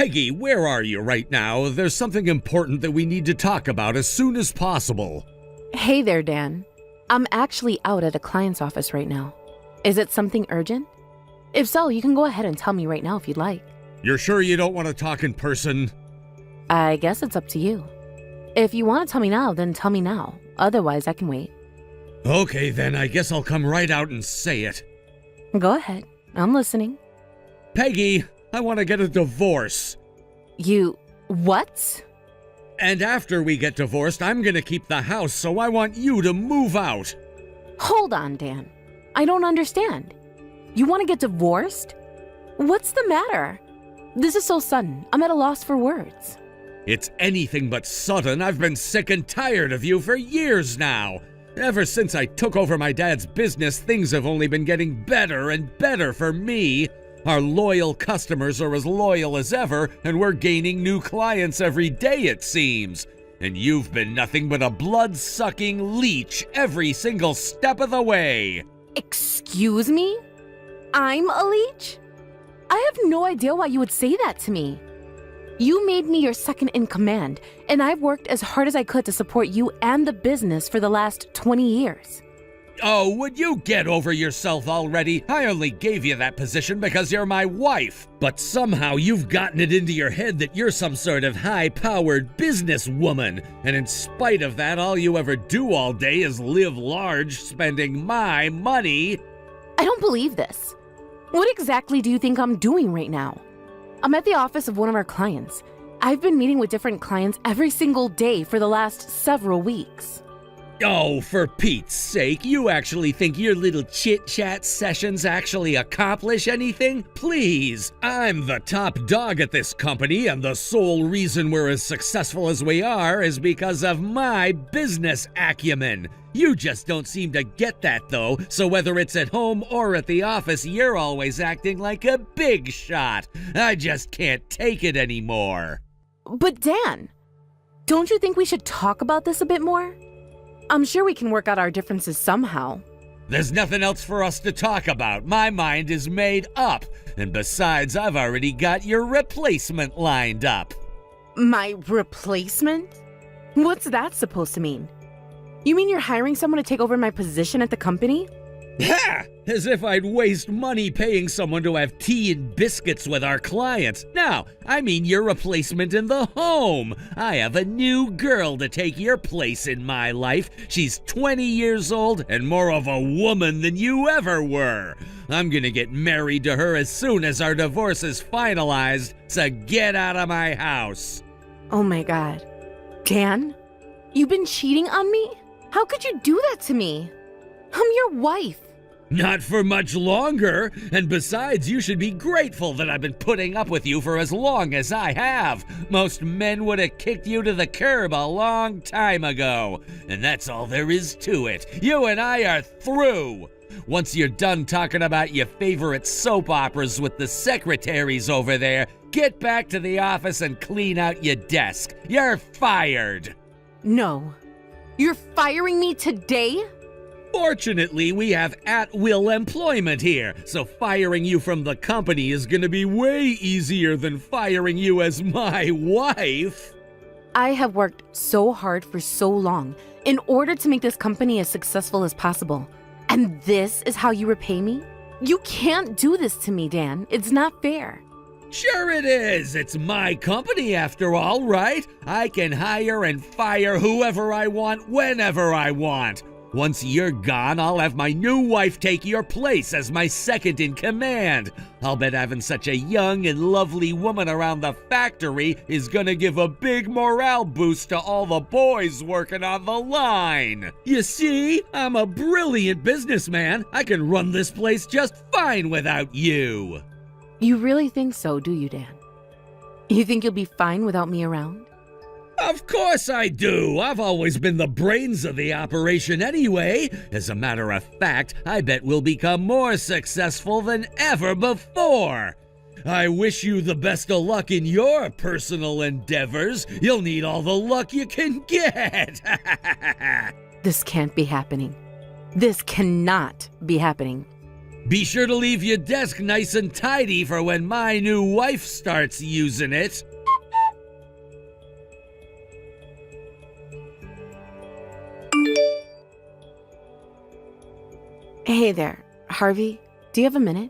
Peggy, where are you right now? There's something important that we need to talk about as soon as possible. Hey there, Dan. I'm actually out at a client's office right now. Is it something urgent? If so, you can go ahead and tell me right now if you'd like. You're sure you don't want to talk in person? I guess it's up to you. If you want to tell me now, then tell me now. Otherwise, I can wait. Okay, then I guess I'll come right out and say it. Go ahead. I'm listening. Peggy, I want to get a divorce. You... what? And after we get divorced, I'm gonna keep the house, so I want you to move out. Hold on, Dan. I don't understand. You want to get divorced? What's the matter? This is so sudden. I'm at a loss for words. It's anything but sudden. I've been sick and tired of you for years now. Ever since I took over my dad's business, things have only been getting better and better for me. Our loyal customers are as loyal as ever, and we're gaining new clients every day, it seems. And you've been nothing but a blood-sucking leech every single step of the way. Excuse me? I'm a leech? I have no idea why you would say that to me. You made me your second in command, and I've worked as hard as I could to support you and the business for the last 20 years. Oh, would you get over yourself already? I only gave you that position because you're my wife. But somehow you've gotten it into your head that you're some sort of high-powered businesswoman. And in spite of that, all you ever do all day is live large, spending my money. I don't believe this. What exactly do you think I'm doing right now? I'm at the office of one of our clients. I've been meeting with different clients every single day for the last several weeks. Oh, for Pete's sake, you actually think your little chit-chat sessions actually accomplish anything? Please, I'm the top dog at this company, and the sole reason we're as successful as we are is because of my business acumen. You just don't seem to get that, though, so whether it's at home or at the office, you're always acting like a big shot. I just can't take it anymore. But Dan, don't you think we should talk about this a bit more? I'm sure we can work out our differences somehow. There's nothing else for us to talk about. My mind is made up. And besides, I've already got your replacement lined up. My replacement? What's that supposed to mean? You mean you're hiring someone to take over my position at the company? Ha! As if I'd waste money paying someone to have tea and biscuits with our clients. No, I mean your replacement in the home. I have a new girl to take your place in my life. She's 20 years old and more of a woman than you ever were. I'm gonna get married to her as soon as our divorce is finalized, so get out of my house. Oh my God. Dan, you've been cheating on me? How could you do that to me? I'm your wife. Not for much longer. And besides, you should be grateful that I've been putting up with you for as long as I have. Most men would have kicked you to the curb a long time ago. And that's all there is to it. You and I are through. Once you're done talking about your favorite soap operas with the secretaries over there, get back to the office and clean out your desk. You're fired. No. You're firing me today? Fortunately, we have at-will employment here, so firing you from the company is gonna be way easier than firing you as my wife. I have worked so hard for so long in order to make this company as successful as possible. And this is how you repay me? You can't do this to me, Dan. It's not fair. Sure it is. It's my company after all, right? I can hire and fire whoever I want whenever I want. Once you're gone, I'll have my new wife take your place as my second in command. I'll bet having such a young and lovely woman around the factory is gonna give a big morale boost to all the boys working on the line. You see, I'm a brilliant businessman. I can run this place just fine without you. You really think so, do you, Dan? You think you'll be fine without me around? Of course I do. I've always been the brains of the operation anyway. As a matter of fact, I bet we'll become more successful than ever before. I wish you the best of luck in your personal endeavors. You'll need all the luck you can get. This can't be happening. This cannot be happening. Be sure to leave your desk nice and tidy for when my new wife starts using it. Hey there, Harvey. Do you have a minute?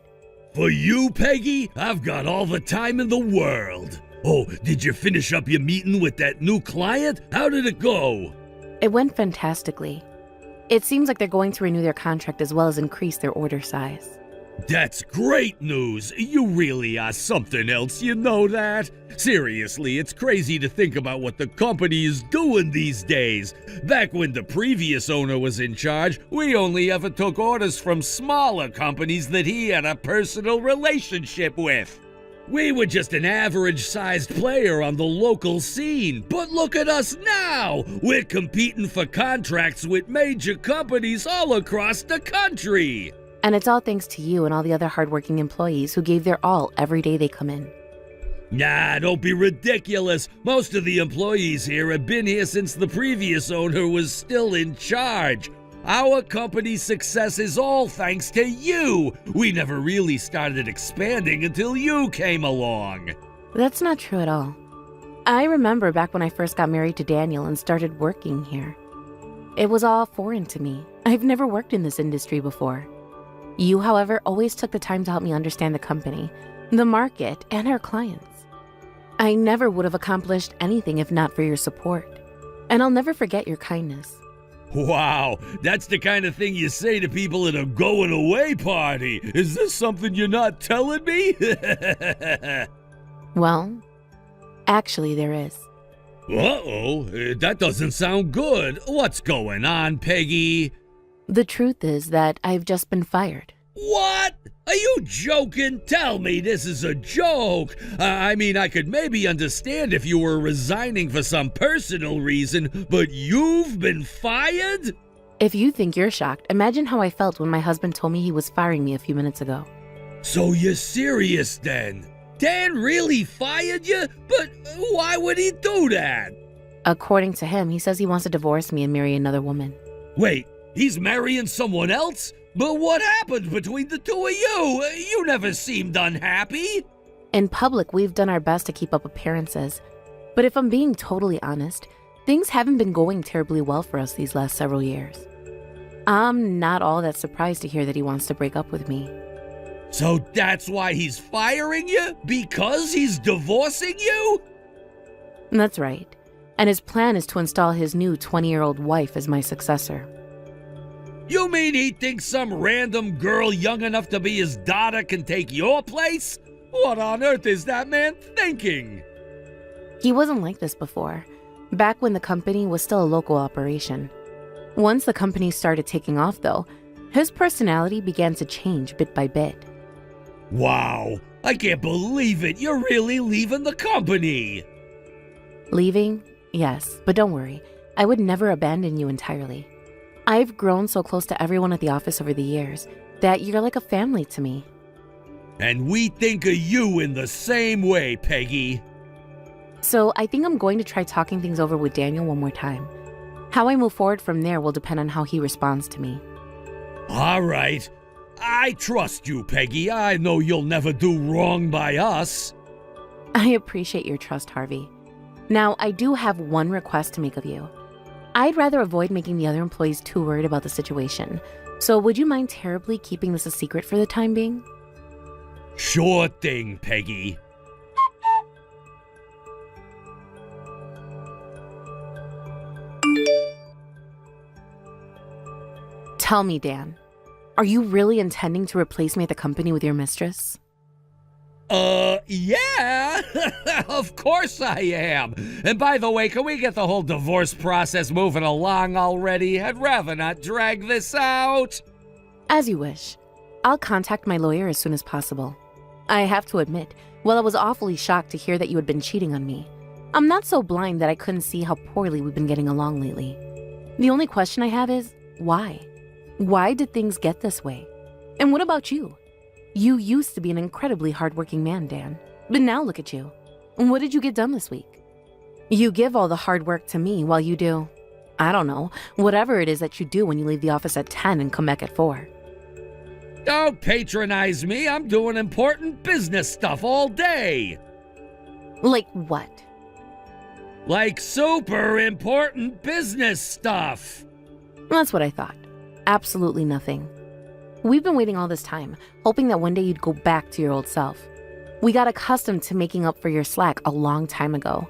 For you, Peggy, I've got all the time in the world. Oh, did you finish up your meeting with that new client? How did it go? It went fantastically. It seems like they're going to renew their contract as well as increase their order size. That's great news. You really are something else, you know that? Seriously, it's crazy to think about what the company is doing these days. Back when the previous owner was in charge, we only ever took orders from smaller companies that he had a personal relationship with. We were just an average-sized player on the local scene, but look at us now! We're competing for contracts with major companies all across the country! And it's all thanks to you and all the other hardworking employees who gave their all every day they come in. Nah, don't be ridiculous. Most of the employees here have been here since the previous owner was still in charge. Our company's success is all thanks to you. We never really started expanding until you came along. That's not true at all. I remember back when I first got married to Daniel and started working here. It was all foreign to me. I've never worked in this industry before. You, however, always took the time to help me understand the company, the market, and our clients. I never would have accomplished anything if not for your support. And I'll never forget your kindness. Wow, that's the kind of thing you say to people at a going-away party. Is this something you're not telling me? Well, actually there is. Uh-oh, that doesn't sound good. What's going on, Peggy? The truth is that I've just been fired. What? Are you joking? Tell me this is a joke. I mean, I could maybe understand if you were resigning for some personal reason, but you've been fired? If you think you're shocked, imagine how I felt when my husband told me he was firing me a few minutes ago. So you're serious then? Dan really fired you? But why would he do that? According to him, he says he wants to divorce me and marry another woman. Wait, he's marrying someone else? But what happened between the two of you? You never seemed unhappy. In public, we've done our best to keep up appearances. But if I'm being totally honest, things haven't been going terribly well for us these last several years. I'm not all that surprised to hear that he wants to break up with me. So that's why he's firing you? Because he's divorcing you? That's right. And his plan is to install his new 20-year-old wife as my successor. You mean he thinks some random girl young enough to be his daughter can take your place? What on earth is that man thinking? He wasn't like this before, back when the company was still a local operation. Once the company started taking off, though, his personality began to change bit by bit. Wow, I can't believe it. You're really leaving the company. Leaving? Yes, but don't worry. I would never abandon you entirely. I've grown so close to everyone at the office over the years that you're like a family to me. And we think of you in the same way, Peggy. So I think I'm going to try talking things over with Daniel one more time. How I move forward from there will depend on how he responds to me. All right. I trust you, Peggy. I know you'll never do wrong by us. I appreciate your trust, Harvey. Now, I do have one request to make of you. I'd rather avoid making the other employees too worried about the situation. So would you mind terribly keeping this a secret for the time being? Sure thing, Peggy. Tell me, Dan, are you really intending to replace me at the company with your mistress? Yeah, of course I am. And by the way, can we get the whole divorce process moving along already? I'd rather not drag this out. As you wish. I'll contact my lawyer as soon as possible. I have to admit, while I was awfully shocked to hear that you had been cheating on me, I'm not so blind that I couldn't see how poorly we've been getting along lately. The only question I have is, why? Why did things get this way? And what about you? You used to be an incredibly hardworking man, Dan. But now look at you. What did you get done this week? You give all the hard work to me while you do, I don't know, whatever it is that you do when you leave the office at 10 and come back at 4. Don't patronize me. I'm doing important business stuff all day. Like what? Like super important business stuff. That's what I thought. Absolutely nothing. We've been waiting all this time, hoping that one day you'd go back to your old self. We got accustomed to making up for your slack a long time ago.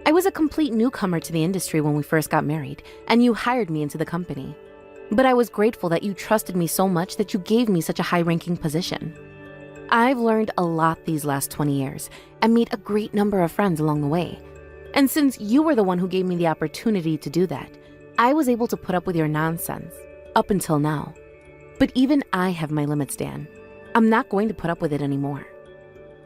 I was a complete newcomer to the industry when we first got married, and you hired me into the company. But I was grateful that you trusted me so much that you gave me such a high-ranking position. I've learned a lot these last 20 years and made a great number of friends along the way. And since you were the one who gave me the opportunity to do that, I was able to put up with your nonsense, up until now. But even I have my limits, Dan. I'm not going to put up with it anymore.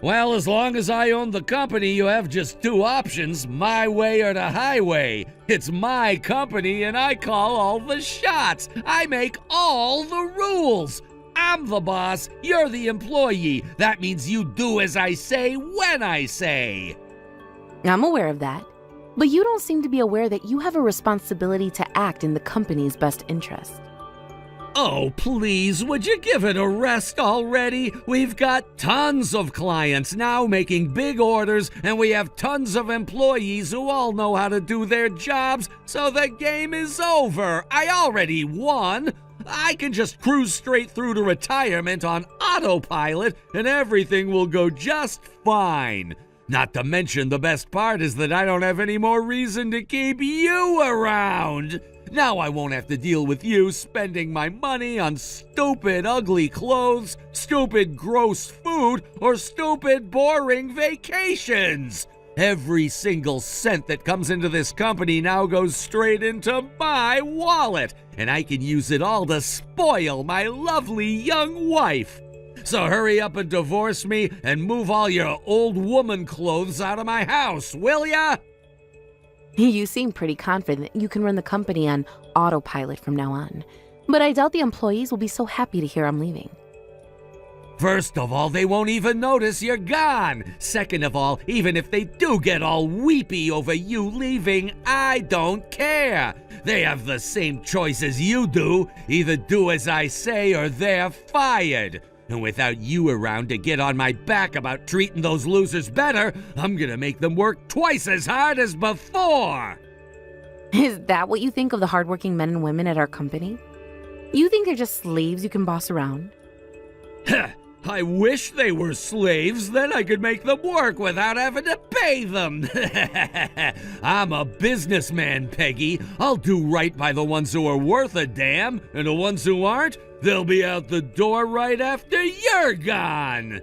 Well, as long as I own the company, you have just two options, my way or the highway. It's my company and I call all the shots. I make all the rules. I'm the boss, you're the employee. That means you do as I say when I say. I'm aware of that, but you don't seem to be aware that you have a responsibility to act in the company's best interest. Oh, please, would you give it a rest already? We've got tons of clients now making big orders, and we have tons of employees who all know how to do their jobs, so the game is over. I already won. I can just cruise straight through to retirement on autopilot, and everything will go just fine. Not to mention the best part is that I don't have any more reason to keep you around. Now I won't have to deal with you spending my money on stupid, ugly clothes, stupid, gross food, or stupid, boring vacations. Every single cent that comes into this company now goes straight into my wallet, and I can use it all to spoil my lovely young wife. So hurry up and divorce me and move all your old woman clothes out of my house, will ya? You seem pretty confident you can run the company on autopilot from now on, but I doubt the employees will be so happy to hear I'm leaving. First of all, they won't even notice you're gone. Second of all, even if they do get all weepy over you leaving, I don't care. They have the same choice as you do. Either do as I say or they're fired. And without you around to get on my back about treating those losers better, I'm gonna make them work twice as hard as before. Is that what you think of the hardworking men and women at our company? You think they're just slaves you can boss around? Heh, I wish they were slaves, then I could make them work without having to pay them. I'm a businessman, Peggy. I'll do right by the ones who are worth a damn, and the ones who aren't, they'll be out the door right after you're gone.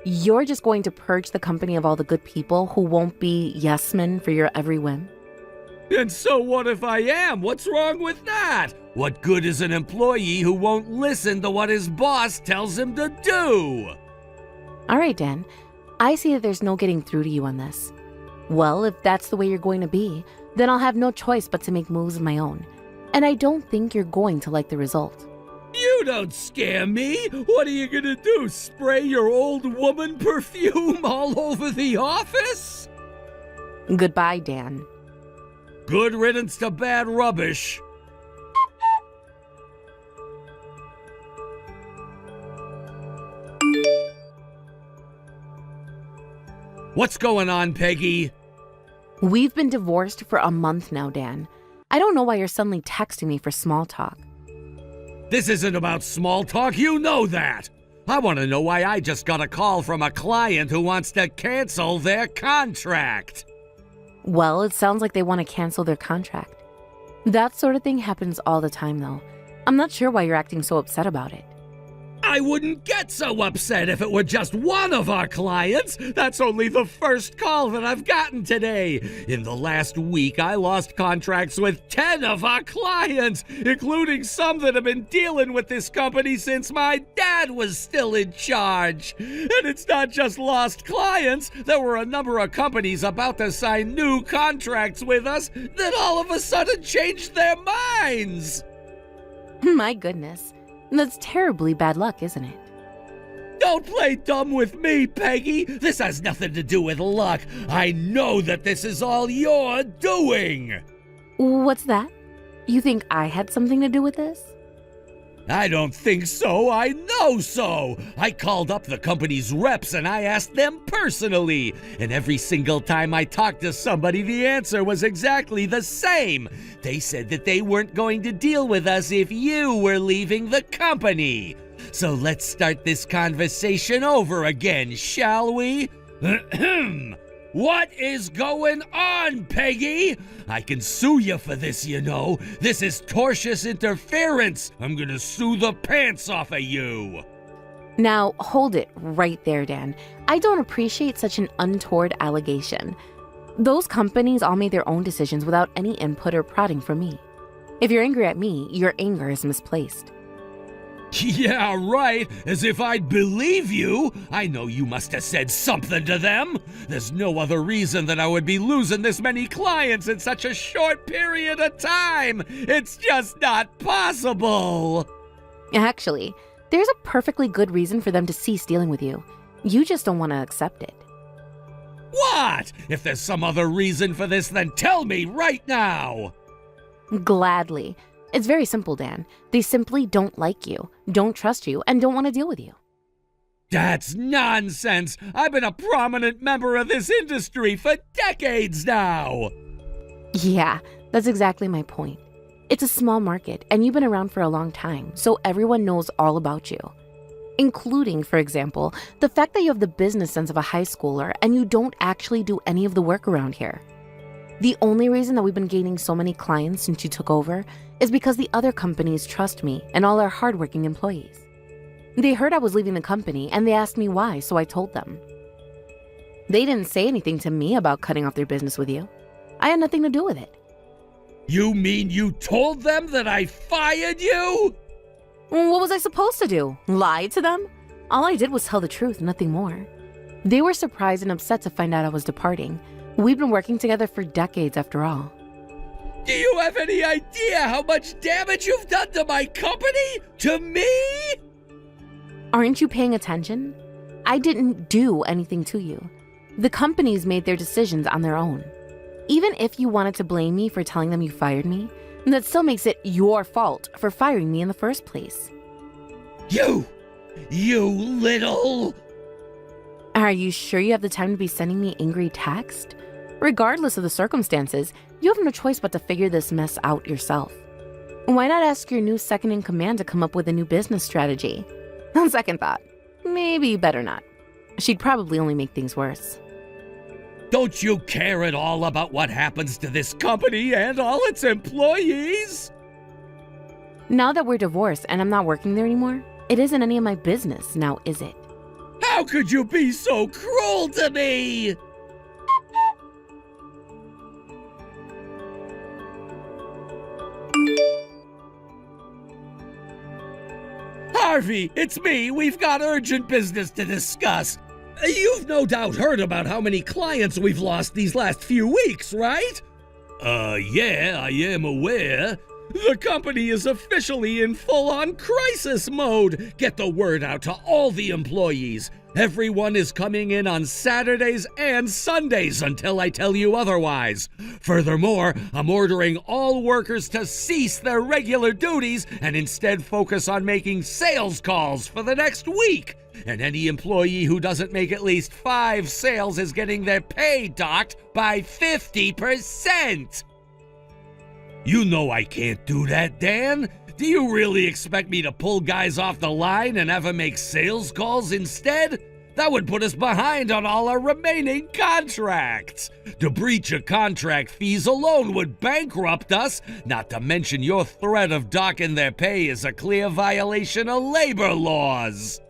You're just going to purge the company of all the good people who won't be yes men for your every whim? And so what if I am? What's wrong with that? What good is an employee who won't listen to what his boss tells him to do? All right, Dan. I see that there's no getting through to you on this. Well, if that's the way you're going to be, then I'll have no choice but to make moves of my own. And I don't think you're going to like the result. You don't scare me. What are you gonna do? Spray your old woman perfume all over the office? Goodbye, Dan. Good riddance to bad rubbish. What's going on, Peggy? We've been divorced for a month now, Dan. I don't know why you're suddenly texting me for small talk. This isn't about small talk, you know that. I want to know why I just got a call from a client who wants to cancel their contract. Well, it sounds like they want to cancel their contract. That sort of thing happens all the time, though. I'm not sure why you're acting so upset about it. I wouldn't get so upset if it were just one of our clients. That's only the first call that I've gotten today. In the last week, I lost contracts with 10 of our clients, including some that have been dealing with this company since my dad was still in charge. And it's not just lost clients. There were a number of companies about to sign new contracts with us that all of a sudden changed their minds. My goodness. That's terribly bad luck, isn't it? Don't play dumb with me, Peggy. This has nothing to do with luck. I know that this is all you're doing. What's that? You think I had something to do with this? I don't think so. I know so. I called up the company's reps and I asked them personally. And every single time I talked to somebody, the answer was exactly the same. They said that they weren't going to deal with us if you were leaving the company. So let's start this conversation over again, shall we? What is going on, Peggy? I can sue you for this, you know. This is tortious interference. I'm gonna sue the pants off of you. Now, hold it right there, Dan. I don't appreciate such an untoward allegation. Those companies all made their own decisions without any input or prodding from me. If you're angry at me, your anger is misplaced. Yeah, right. As if I'd believe you. I know you must have said something to them. There's no other reason that I would be losing this many clients in such a short period of time. It's just not possible. Actually, there's a perfectly good reason for them to cease dealing with you. You just don't want to accept it. What? If there's some other reason for this, then tell me right now. Gladly. It's very simple, Dan. They simply don't like you, don't trust you, and don't want to deal with you. That's nonsense. I've been a prominent member of this industry for decades now. Yeah, that's exactly my point. It's a small market, and you've been around for a long time, so everyone knows all about you. Including, for example, the fact that you have the business sense of a high schooler and you don't actually do any of the work around here. The only reason that we've been gaining so many clients since you took over is because the other companies trust me and all our hardworking employees. They heard I was leaving the company and they asked me why, so I told them. They didn't say anything to me about cutting off their business with you. I had nothing to do with it. You mean you told them that I fired you? What was I supposed to do? Lie to them? All I did was tell the truth, nothing more. They were surprised and upset to find out I was departing. We've been working together for decades after all. Do you have any idea how much damage you've done to my company? To me? Aren't you paying attention? I didn't do anything to you. The companies made their decisions on their own. Even if you wanted to blame me for telling them you fired me, that still makes it your fault for firing me in the first place. You little... Are you sure you have the time to be sending me angry text? Regardless of the circumstances, you have no choice but to figure this mess out yourself. Why not ask your new second-in-command to come up with a new business strategy? On second thought, maybe you better not. She'd probably only make things worse. Don't you care at all about what happens to this company and all its employees? Now that we're divorced and I'm not working there anymore, it isn't any of my business now, is it? How could you be so cruel to me? Harvey, it's me. We've got urgent business to discuss. You've no doubt heard about how many clients we've lost these last few weeks, right? Yeah, I am aware. The company is officially in full-on crisis mode. Get the word out to all the employees. Everyone is coming in on Saturdays and Sundays until I tell you otherwise. Furthermore, I'm ordering all workers to cease their regular duties and instead focus on making sales calls for the next week. And any employee who doesn't make at least 5 sales is getting their pay docked by 50%. You know I can't do that, Dan. Do you really expect me to pull guys off the line and have them make sales calls instead? That would put us behind on all our remaining contracts. To breach of contract fees alone would bankrupt us, not to mention your threat of docking their pay is a clear violation of labor laws.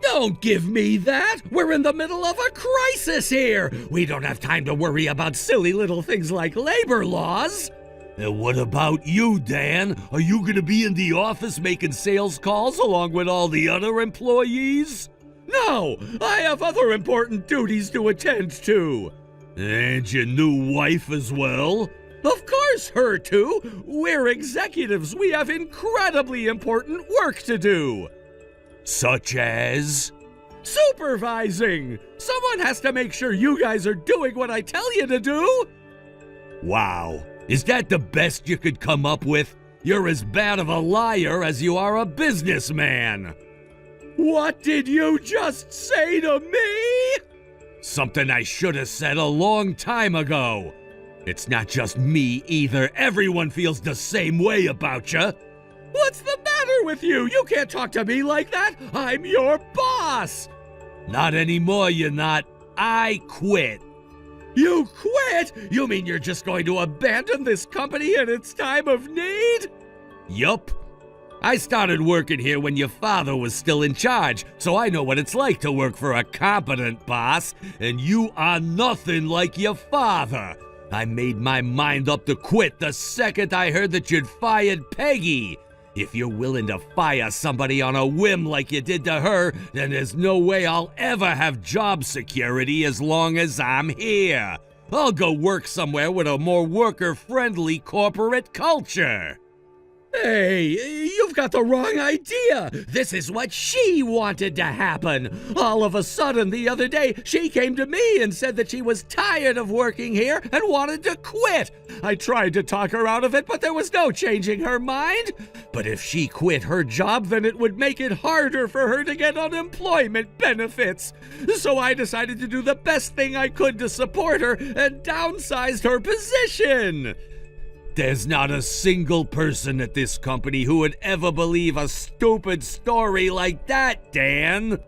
Don't give me that! We're in the middle of a crisis here! We don't have time to worry about silly little things like labor laws! And what about you, Dan? Are you gonna be in the office making sales calls along with all the other employees? No! I have other important duties to attend to! And your new wife as well? Of course, her too! We're executives, we have incredibly important work to do! Such as? Supervising! Someone has to make sure you guys are doing what I tell you to do! Wow, is that the best you could come up with? You're as bad of a liar as you are a businessman! What did you just say to me? Something I should have said a long time ago. It's not just me either. Everyone feels the same way about you. What's the matter with you? You can't talk to me like that. I'm your boss. Not anymore, you're not. I quit. You quit? You mean you're just going to abandon this company in its time of need? Yup. I started working here when your father was still in charge, so I know what it's like to work for a competent boss, and you are nothing like your father. I made my mind up to quit the second I heard that you'd fired Peggy. If you're willing to fire somebody on a whim like you did to her, then there's no way I'll ever have job security as long as I'm here. I'll go work somewhere with a more worker-friendly corporate culture. Hey, you've got the wrong idea. This is what she wanted to happen. All of a sudden, the other day, she came to me and said that she was tired of working here and wanted to quit. I tried to talk her out of it, but there was no changing her mind. But if she quit her job, then it would make it harder for her to get unemployment benefits. So I decided to do the best thing I could to support her and downsized her position. There's not a single person at this company who would ever believe a stupid story like that, Dan.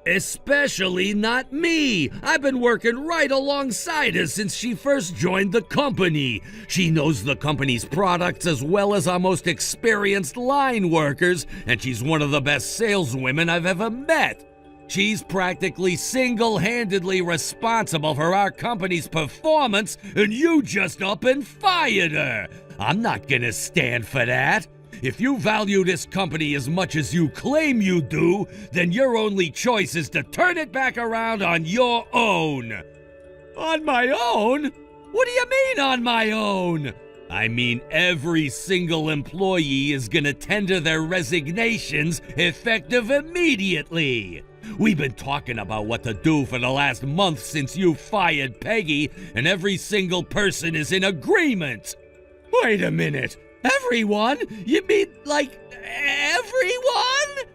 Especially not me. I've been working right alongside her since she first joined the company. She knows the company's products as well as our most experienced line workers, and she's one of the best saleswomen I've ever met. She's practically single-handedly responsible for our company's performance, and you just up and fired her. I'm not gonna stand for that. If you value this company as much as you claim you do, then your only choice is to turn it back around on your own. On my own? What do you mean on my own? I mean every single employee is gonna tender their resignations effective immediately. We've been talking about what to do for the last month since you fired Peggy, and every single person is in agreement. Wait a minute. Everyone? You mean, like, everyone?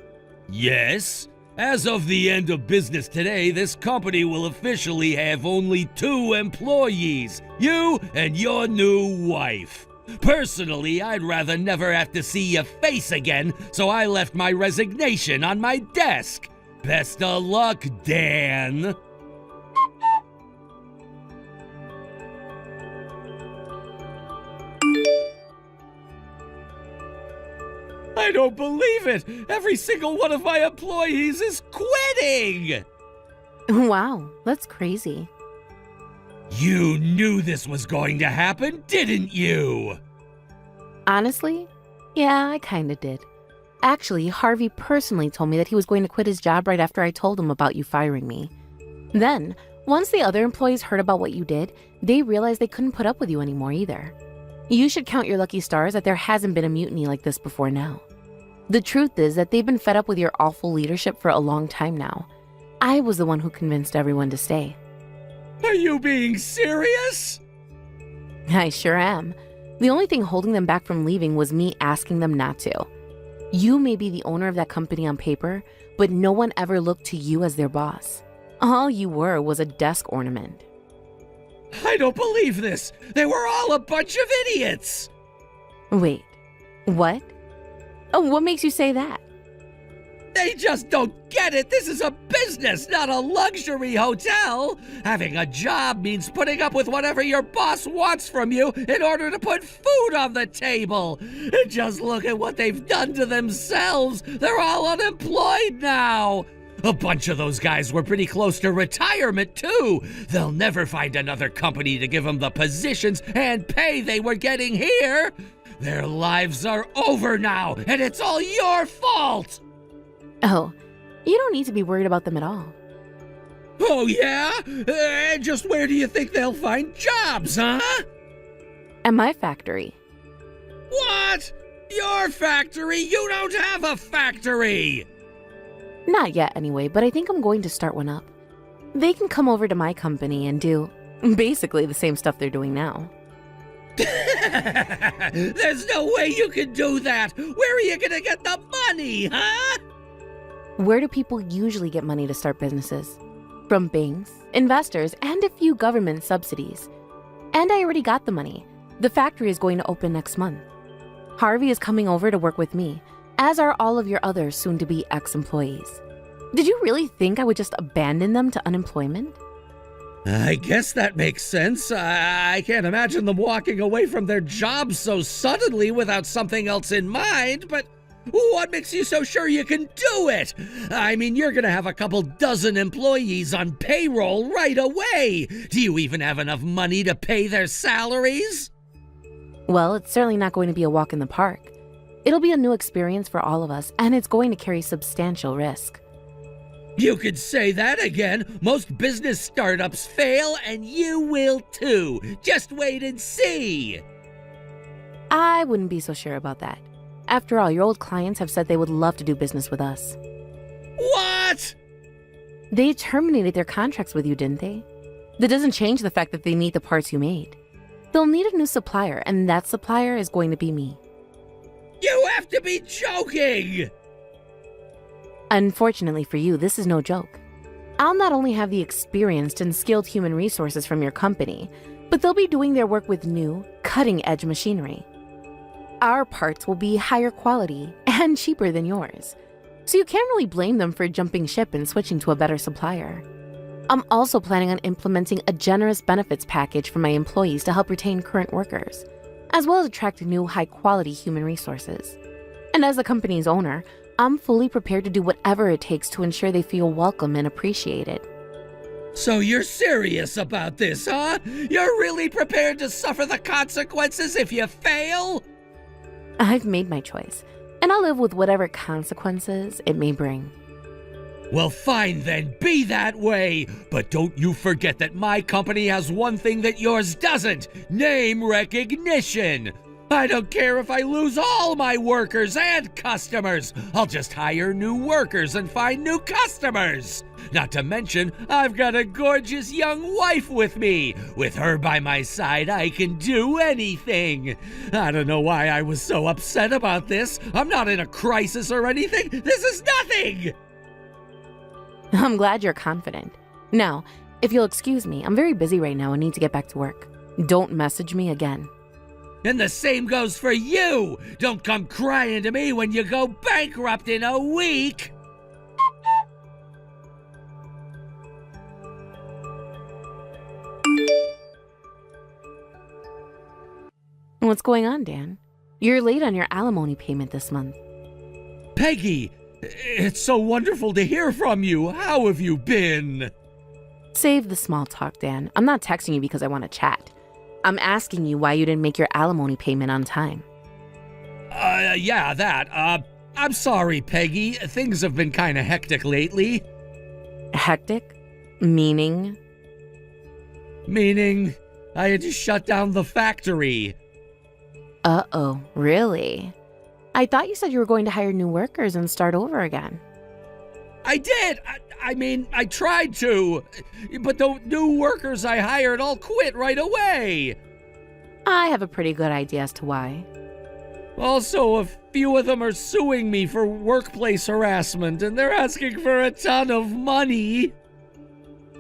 Yes. As of the end of business today, this company will officially have only 2 employees, you and your new wife. Personally, I'd rather never have to see your face again, so I left my resignation on my desk. Best of luck, Dan. I don't believe it! Every single one of my employees is quitting! Wow, that's crazy. You knew this was going to happen, didn't you? Honestly, yeah, I kinda did. Actually, Harvey personally told me that he was going to quit his job right after I told him about you firing me. Then, once the other employees heard about what you did, they realized they couldn't put up with you anymore either. You should count your lucky stars that there hasn't been a mutiny like this before now. The truth is that they've been fed up with your awful leadership for a long time now. I was the one who convinced everyone to stay. Are you being serious? I sure am. The only thing holding them back from leaving was me asking them not to. You may be the owner of that company on paper, but no one ever looked to you as their boss. All you were was a desk ornament. I don't believe this! They were all a bunch of idiots! Wait, what? Oh, what makes you say that? They just don't get it! This is a business, not a luxury hotel! Having a job means putting up with whatever your boss wants from you in order to put food on the table! And just look at what they've done to themselves! They're all unemployed now! A bunch of those guys were pretty close to retirement, too! They'll never find another company to give them the positions and pay they were getting here! Their lives are over now, and it's all your fault! Oh, you don't need to be worried about them at all. Oh, yeah? Just where do you think they'll find jobs, huh? At my factory. What? Your factory? You don't have a factory! Not yet anyway, but I think I'm going to start one up. They can come over to my company and do basically the same stuff they're doing now. There's no way you can do that! Where are you gonna get the money, huh? Where do people usually get money to start businesses? From banks, investors, and a few government subsidies. And I already got the money. The factory is going to open next month. Harvey is coming over to work with me, as are all of your other soon-to-be ex-employees. Did you really think I would just abandon them to unemployment? I guess that makes sense. I can't imagine them walking away from their jobs so suddenly without something else in mind, but what makes you so sure you can do it? I mean, you're gonna have a couple dozen employees on payroll right away. Do you even have enough money to pay their salaries? Well, it's certainly not going to be a walk in the park. It'll be a new experience for all of us, and it's going to carry substantial risk. You could say that again. Most business startups fail, and you will too. Just wait and see. I wouldn't be so sure about that. After all, your old clients have said they would love to do business with us. What? They terminated their contracts with you, didn't they? That doesn't change the fact that they need the parts you made. They'll need a new supplier, and that supplier is going to be me. You have to be joking! Unfortunately for you, this is no joke. I'll not only have the experienced and skilled human resources from your company, but they'll be doing their work with new, cutting-edge machinery. Our parts will be higher quality and cheaper than yours, so you can't really blame them for jumping ship and switching to a better supplier. I'm also planning on implementing a generous benefits package for my employees to help retain current workers, as well as attract new high-quality human resources. And as the company's owner, I'm fully prepared to do whatever it takes to ensure they feel welcome and appreciated. So you're serious about this, huh? You're really prepared to suffer the consequences if you fail? I've made my choice, and I'll live with whatever consequences it may bring. Well, fine then, be that way. But don't you forget that my company has one thing that yours doesn't: name recognition. I don't care if I lose all my workers and customers. I'll just hire new workers and find new customers. Not to mention, I've got a gorgeous young wife with me. With her by my side, I can do anything. I don't know why I was so upset about this. I'm not in a crisis or anything. This is nothing. I'm glad you're confident. Now, if you'll excuse me, I'm very busy right now and need to get back to work. Don't message me again. And the same goes for you. Don't come crying to me when you go bankrupt in a week. What's going on, Dan? You're late on your alimony payment this month. Peggy, it's so wonderful to hear from you. How have you been? Save the small talk, Dan. I'm not texting you because I want to chat. I'm asking you why you didn't make your alimony payment on time. Yeah, that. I'm sorry, Peggy. Things have been kind of hectic lately. Hectic? Meaning? Meaning, I had to shut down the factory. Uh-oh, really? I thought you said you were going to hire new workers and start over again. I did! I mean, I tried to, but the new workers I hired all quit right away. I have a pretty good idea as to why. Also, a few of them are suing me for workplace harassment, and they're asking for a ton of money.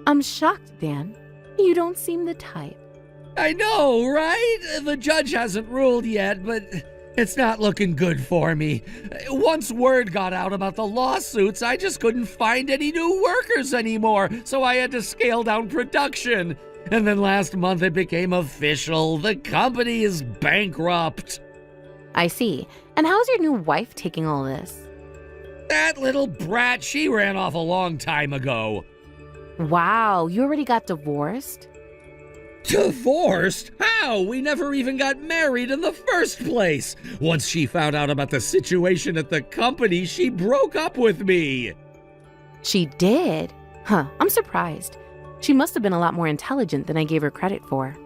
I'm shocked, Dan. You don't seem the type. I know, right? The judge hasn't ruled yet, but it's not looking good for me. Once word got out about the lawsuits, I just couldn't find any new workers anymore, so I had to scale down production. And then last month it became official. The company is bankrupt. I see. And how's your new wife taking all this? That little brat, she ran off a long time ago. Wow, you already got divorced? Divorced? How? We never even got married in the first place. Once she found out about the situation at the company, she broke up with me. She did? Huh, I'm surprised. She must have been a lot more intelligent than I gave her credit for.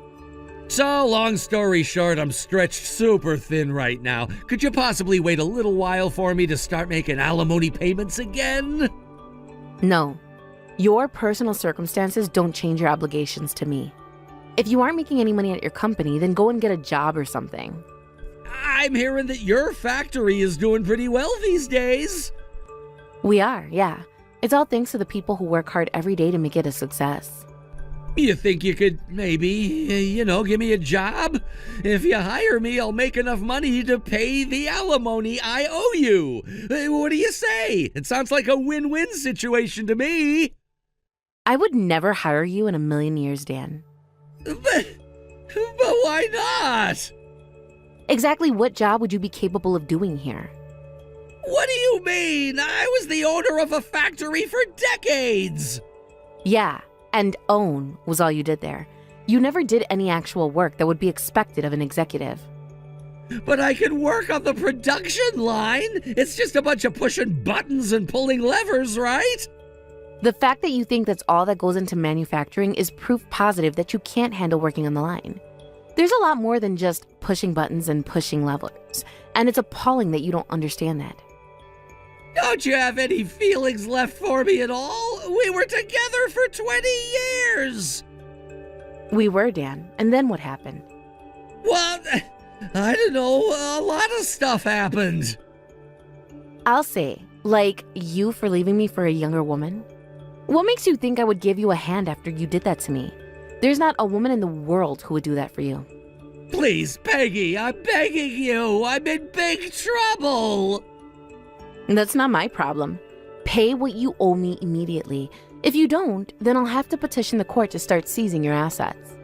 So, long story short, I'm stretched super thin right now. Could you possibly wait a little while for me to start making alimony payments again? No. Your personal circumstances don't change your obligations to me. If you aren't making any money at your company, then go and get a job or something. I'm hearing that your factory is doing pretty well these days. We are, yeah. It's all thanks to the people who work hard every day to make it a success. You think you could maybe, give me a job? If you hire me, I'll make enough money to pay the alimony I owe you. What do you say? It sounds like a win-win situation to me. I would never hire you in a million years, Dan. But why not? Exactly what job would you be capable of doing here? What do you mean? I was the owner of a factory for decades. Yeah, and own was all you did there. You never did any actual work that would be expected of an executive. But I can work on the production line. It's just a bunch of pushing buttons and pulling levers, right? The fact that you think that's all that goes into manufacturing is proof positive that you can't handle working on the line. There's a lot more than just pushing buttons and pushing levers, and it's appalling that you don't understand that. Don't you have any feelings left for me at all? We were together for 20 years. We were, Dan, and then what happened? Well, I don't know, a lot of stuff happened. I'll say, like you for leaving me for a younger woman? What makes you think I would give you a hand after you did that to me? There's not a woman in the world who would do that for you. Please, Peggy, I'm begging you. I'm in big trouble. That's not my problem. Pay what you owe me immediately. If you don't, then I'll have to petition the court to start seizing your assets.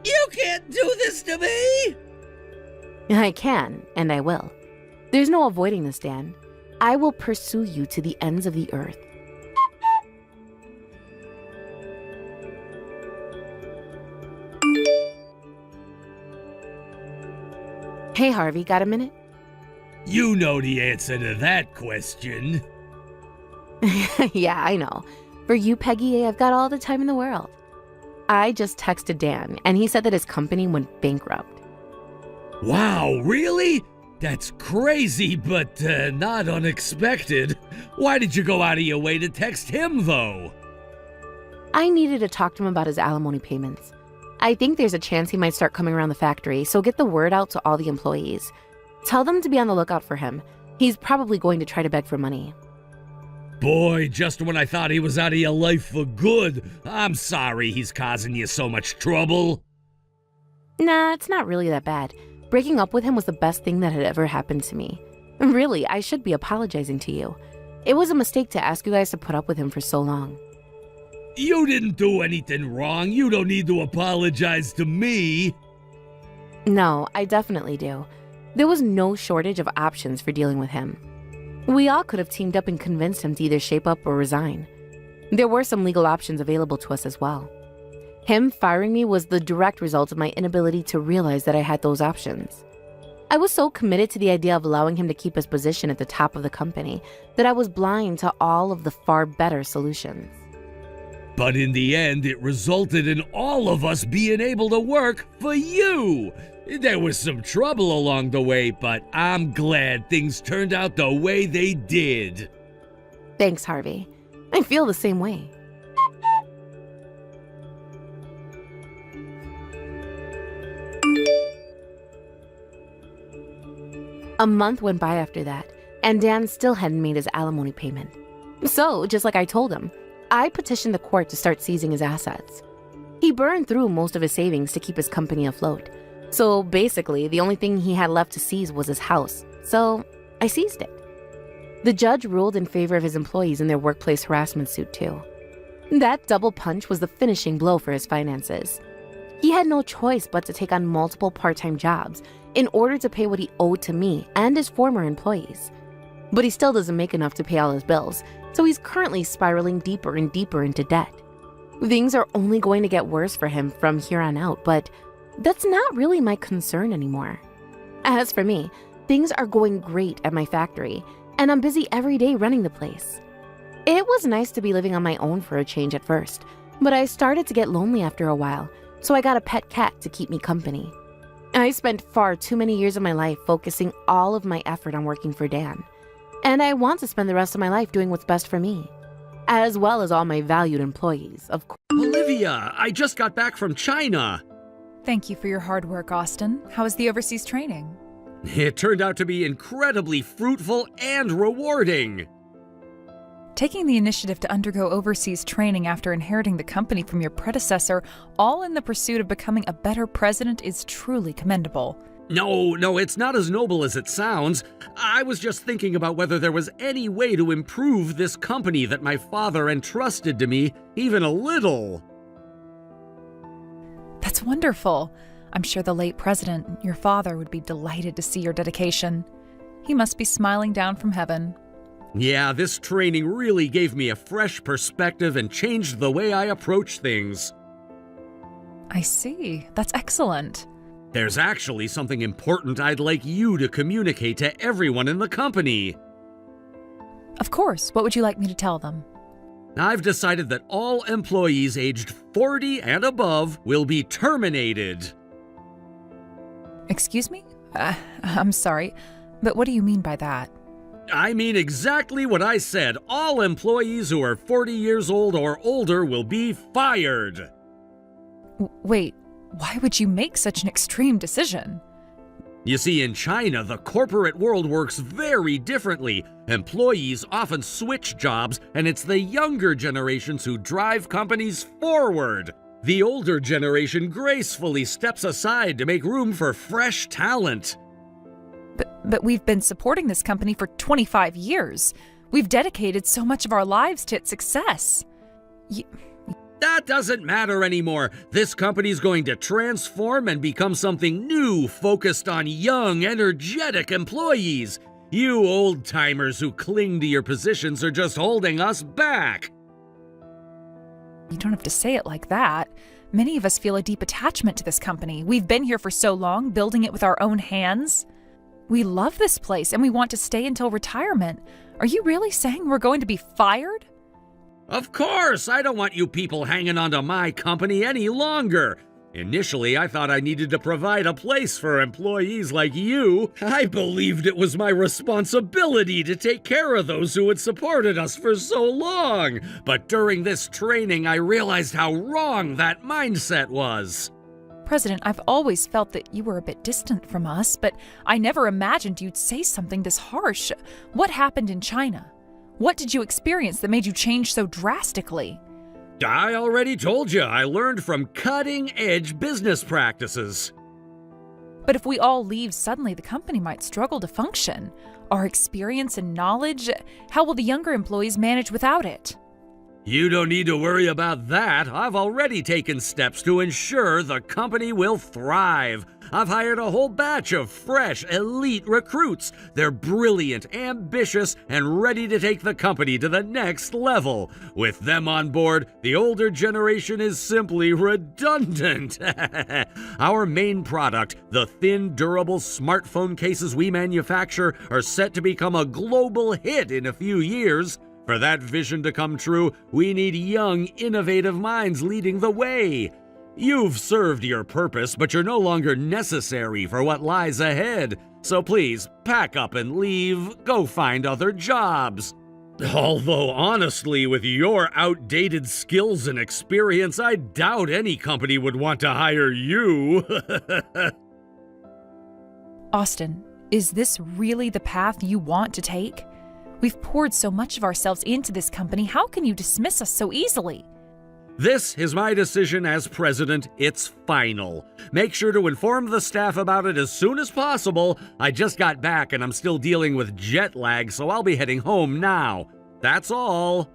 You can't do this to me. I can, and I will. There's no avoiding this, Dan. I will pursue you to the ends of the earth. Hey, Harvey, got a minute? You know the answer to that question. Yeah, I know. For you, Peggy, I've got all the time in the world. I just texted Dan, and he said that his company went bankrupt. Wow, really? That's crazy, but not unexpected. Why did you go out of your way to text him, though? I needed to talk to him about his alimony payments. I think there's a chance he might start coming around the factory, so get the word out to all the employees. Tell them to be on the lookout for him. He's probably going to try to beg for money. Boy, just when I thought he was out of your life for good. I'm sorry he's causing you so much trouble. Nah, it's not really that bad. Breaking up with him was the best thing that had ever happened to me. Really, I should be apologizing to you. It was a mistake to ask you guys to put up with him for so long. You didn't do anything wrong. You don't need to apologize to me. No, I definitely do. There was no shortage of options for dealing with him. We all could have teamed up and convinced him to either shape up or resign. There were some legal options available to us as well. Him firing me was the direct result of my inability to realize that I had those options. I was so committed to the idea of allowing him to keep his position at the top of the company that I was blind to all of the far better solutions. But in the end, it resulted in all of us being able to work for you. There was some trouble along the way, but I'm glad things turned out the way they did. Thanks, Harvey. I feel the same way. A month went by after that, and Dan still hadn't made his alimony payment. So, just like I told him, I petitioned the court to start seizing his assets. He burned through most of his savings to keep his company afloat. So basically, the only thing he had left to seize was his house. So I seized it. The judge ruled in favor of his employees in their workplace harassment suit too. That double punch was the finishing blow for his finances. He had no choice but to take on multiple part-time jobs in order to pay what he owed to me and his former employees. But he still doesn't make enough to pay all his bills, so he's currently spiraling deeper and deeper into debt. Things are only going to get worse for him from here on out, but that's not really my concern anymore. As for me, things are going great at my factory, and I'm busy every day running the place. It was nice to be living on my own for a change at first, but I started to get lonely after a while, so I got a pet cat to keep me company. I spent far too many years of my life focusing all of my effort on working for Dan, and I want to spend the rest of my life doing what's best for me, as well as all my valued employees, of course. Olivia, I just got back from China. Thank you for your hard work, Austin. How was the overseas training? It turned out to be incredibly fruitful and rewarding. Taking the initiative to undergo overseas training after inheriting the company from your predecessor, all in the pursuit of becoming a better president, is truly commendable. No, it's not as noble as it sounds. I was just thinking about whether there was any way to improve this company that my father entrusted to me, even a little. That's wonderful. I'm sure the late president, your father, would be delighted to see your dedication. He must be smiling down from heaven. Yeah, this training really gave me a fresh perspective and changed the way I approach things. I see. That's excellent. There's actually something important I'd like you to communicate to everyone in the company. Of course. What would you like me to tell them? I've decided that all employees aged 40 and above will be terminated. Excuse me? I'm sorry, but what do you mean by that? I mean exactly what I said. All employees who are 40 years old or older will be fired. Wait, why would you make such an extreme decision? You see, in China, the corporate world works very differently. Employees often switch jobs, and it's the younger generations who drive companies forward. The older generation gracefully steps aside to make room for fresh talent. But we've been supporting this company for 25 years. We've dedicated so much of our lives to its success. That doesn't matter anymore. This company's going to transform and become something new, focused on young, energetic employees. You old-timers who cling to your positions are just holding us back. You don't have to say it like that. Many of us feel a deep attachment to this company. We've been here for so long, building it with our own hands. We love this place and we want to stay until retirement. Are you really saying we're going to be fired? Of course! I don't want you people hanging on to my company any longer. Initially, I thought I needed to provide a place for employees like you. I believed it was my responsibility to take care of those who had supported us for so long. But during this training, I realized how wrong that mindset was. President, I've always felt that you were a bit distant from us, but I never imagined you'd say something this harsh. What happened in China? What did you experience that made you change so drastically? I already told you, I learned from cutting-edge business practices. But if we all leave suddenly, the company might struggle to function. Our experience and knowledge, how will the younger employees manage without it? You don't need to worry about that. I've already taken steps to ensure the company will thrive. I've hired a whole batch of fresh, elite recruits. They're brilliant, ambitious, and ready to take the company to the next level. With them on board, the older generation is simply redundant. Our main product, the thin, durable smartphone cases we manufacture, are set to become a global hit in a few years. For that vision to come true, we need young, innovative minds leading the way. You've served your purpose, but you're no longer necessary for what lies ahead. So please, pack up and leave. Go find other jobs. Although, honestly, with your outdated skills and experience, I doubt any company would want to hire you. Austin, is this really the path you want to take? We've poured so much of ourselves into this company. How can you dismiss us so easily? This is my decision as president. It's final. Make sure to inform the staff about it as soon as possible. I just got back and I'm still dealing with jet lag, so I'll be heading home now. That's all.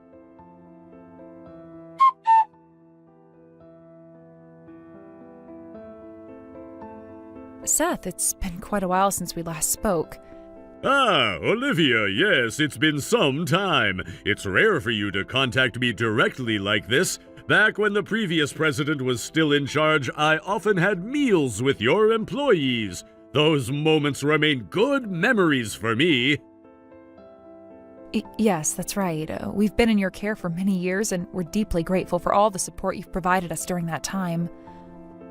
Seth, it's been quite a while since we last spoke. Ah, Olivia, yes, it's been some time. It's rare for you to contact me directly like this. Back when the previous president was still in charge, I often had meals with your employees. Those moments remain good memories for me. Yes, that's right. We've been in your care for many years, and we're deeply grateful for all the support you've provided us during that time.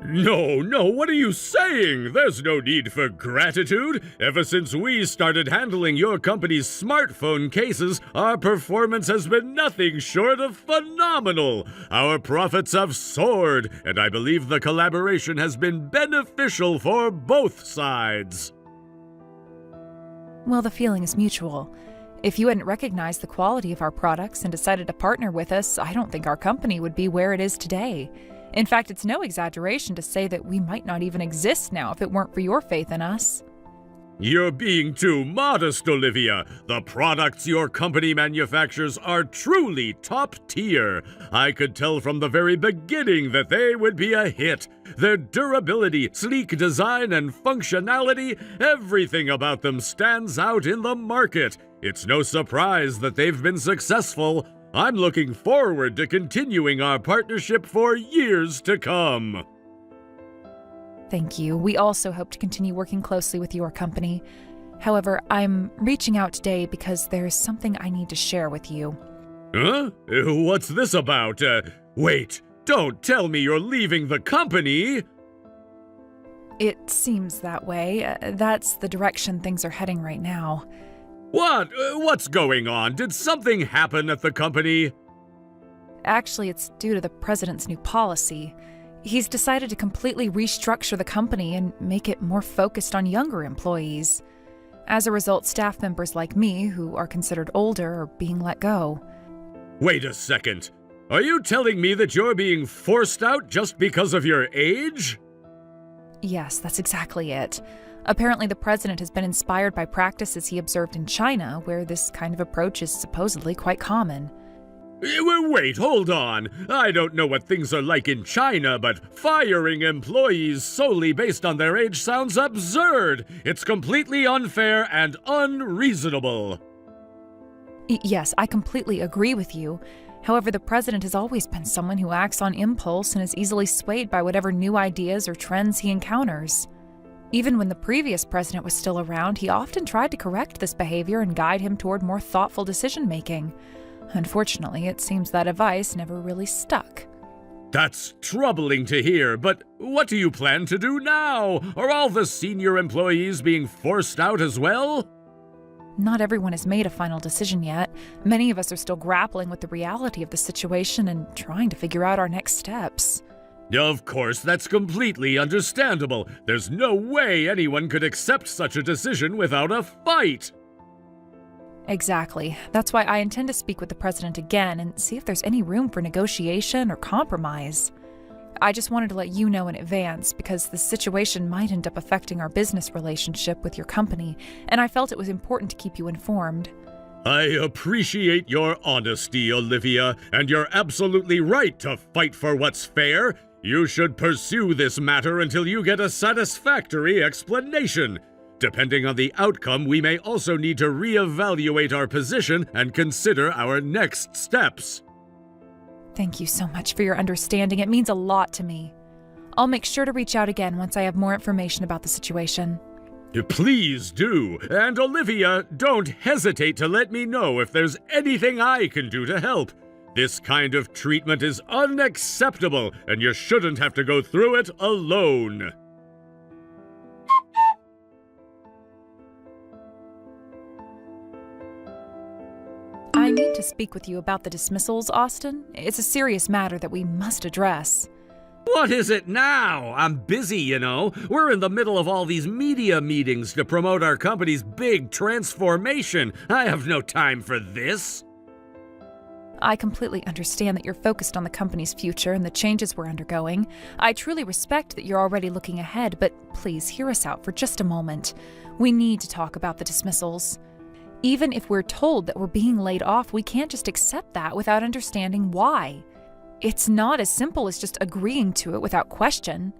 No, what are you saying? There's no need for gratitude. Ever since we started handling your company's smartphone cases, our performance has been nothing short of phenomenal. Our profits have soared, and I believe the collaboration has been beneficial for both sides. Well, the feeling is mutual. If you hadn't recognized the quality of our products and decided to partner with us, I don't think our company would be where it is today. In fact, it's no exaggeration to say that we might not even exist now if it weren't for your faith in us. You're being too modest, Olivia. The products your company manufactures are truly top tier. I could tell from the very beginning that they would be a hit. Their durability, sleek design, and functionality, everything about them stands out in the market. It's no surprise that they've been successful. I'm looking forward to continuing our partnership for years to come. Thank you. We also hope to continue working closely with your company. However, I'm reaching out today because there's something I need to share with you. Huh? What's this about? Wait, don't tell me you're leaving the company! It seems that way. That's the direction things are heading right now. What? What's going on? Did something happen at the company? Actually, it's due to the president's new policy. He's decided to completely restructure the company and make it more focused on younger employees. As a result, staff members like me, who are considered older, are being let go. Wait a second. Are you telling me that you're being forced out just because of your age? Yes, that's exactly it. Apparently, the president has been inspired by practices he observed in China, where this kind of approach is supposedly quite common. Wait, hold on. I don't know what things are like in China, but firing employees solely based on their age sounds absurd. It's completely unfair and unreasonable. Yes, I completely agree with you. However, the president has always been someone who acts on impulse and is easily swayed by whatever new ideas or trends he encounters. Even when the previous president was still around, he often tried to correct this behavior and guide him toward more thoughtful decision-making. Unfortunately, it seems that advice never really stuck. That's troubling to hear, but what do you plan to do now? Are all the senior employees being forced out as well? Not everyone has made a final decision yet. Many of us are still grappling with the reality of the situation and trying to figure out our next steps. Of course, that's completely understandable. There's no way anyone could accept such a decision without a fight. Exactly. That's why I intend to speak with the president again and see if there's any room for negotiation or compromise. I just wanted to let you know in advance because the situation might end up affecting our business relationship with your company, and I felt it was important to keep you informed. I appreciate your honesty, Olivia, and you're absolutely right to fight for what's fair. You should pursue this matter until you get a satisfactory explanation. Depending on the outcome, we may also need to reevaluate our position and consider our next steps. Thank you so much for your understanding. It means a lot to me. I'll make sure to reach out again once I have more information about the situation. Please do. And Olivia, don't hesitate to let me know if there's anything I can do to help. This kind of treatment is unacceptable, and you shouldn't have to go through it alone. I need to speak with you about the dismissals, Austin. It's a serious matter that we must address. What is it now? I'm busy, you know. We're in the middle of all these media meetings to promote our company's big transformation. I have no time for this. I completely understand that you're focused on the company's future and the changes we're undergoing. I truly respect that you're already looking ahead, but please hear us out for just a moment. We need to talk about the dismissals. Even if we're told that we're being laid off, we can't just accept that without understanding why. It's not as simple as just agreeing to it without question.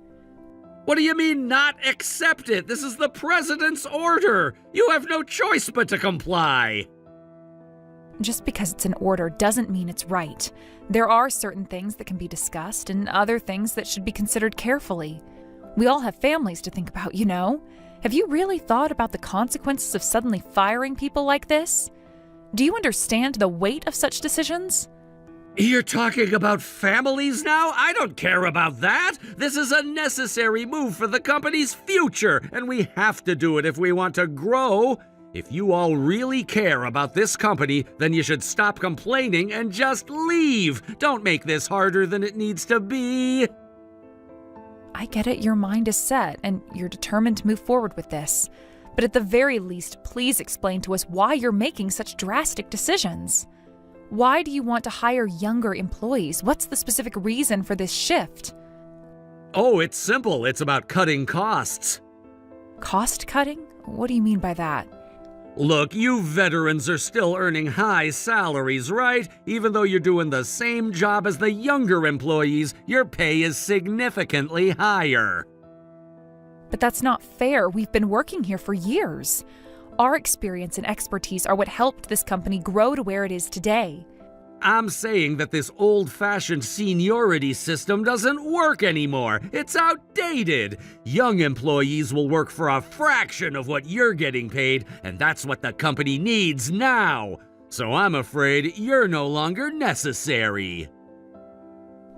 What do you mean, not accept it? This is the president's order. You have no choice but to comply. Just because it's an order doesn't mean it's right. There are certain things that can be discussed and other things that should be considered carefully. We all have families to think about, you know? Have you really thought about the consequences of suddenly firing people like this? Do you understand the weight of such decisions? You're talking about families now? I don't care about that. This is a necessary move for the company's future, and we have to do it if we want to grow. If you all really care about this company, then you should stop complaining and just leave. Don't make this harder than it needs to be. I get it, your mind is set, and you're determined to move forward with this. But at the very least, please explain to us why you're making such drastic decisions. Why do you want to hire younger employees? What's the specific reason for this shift? Oh, it's simple. It's about cutting costs. Cost cutting? What do you mean by that? Look, you veterans are still earning high salaries, right? Even though you're doing the same job as the younger employees, your pay is significantly higher. But that's not fair. We've been working here for years. Our experience and expertise are what helped this company grow to where it is today. I'm saying that this old-fashioned seniority system doesn't work anymore. It's outdated. Young employees will work for a fraction of what you're getting paid, and that's what the company needs now. So I'm afraid you're no longer necessary.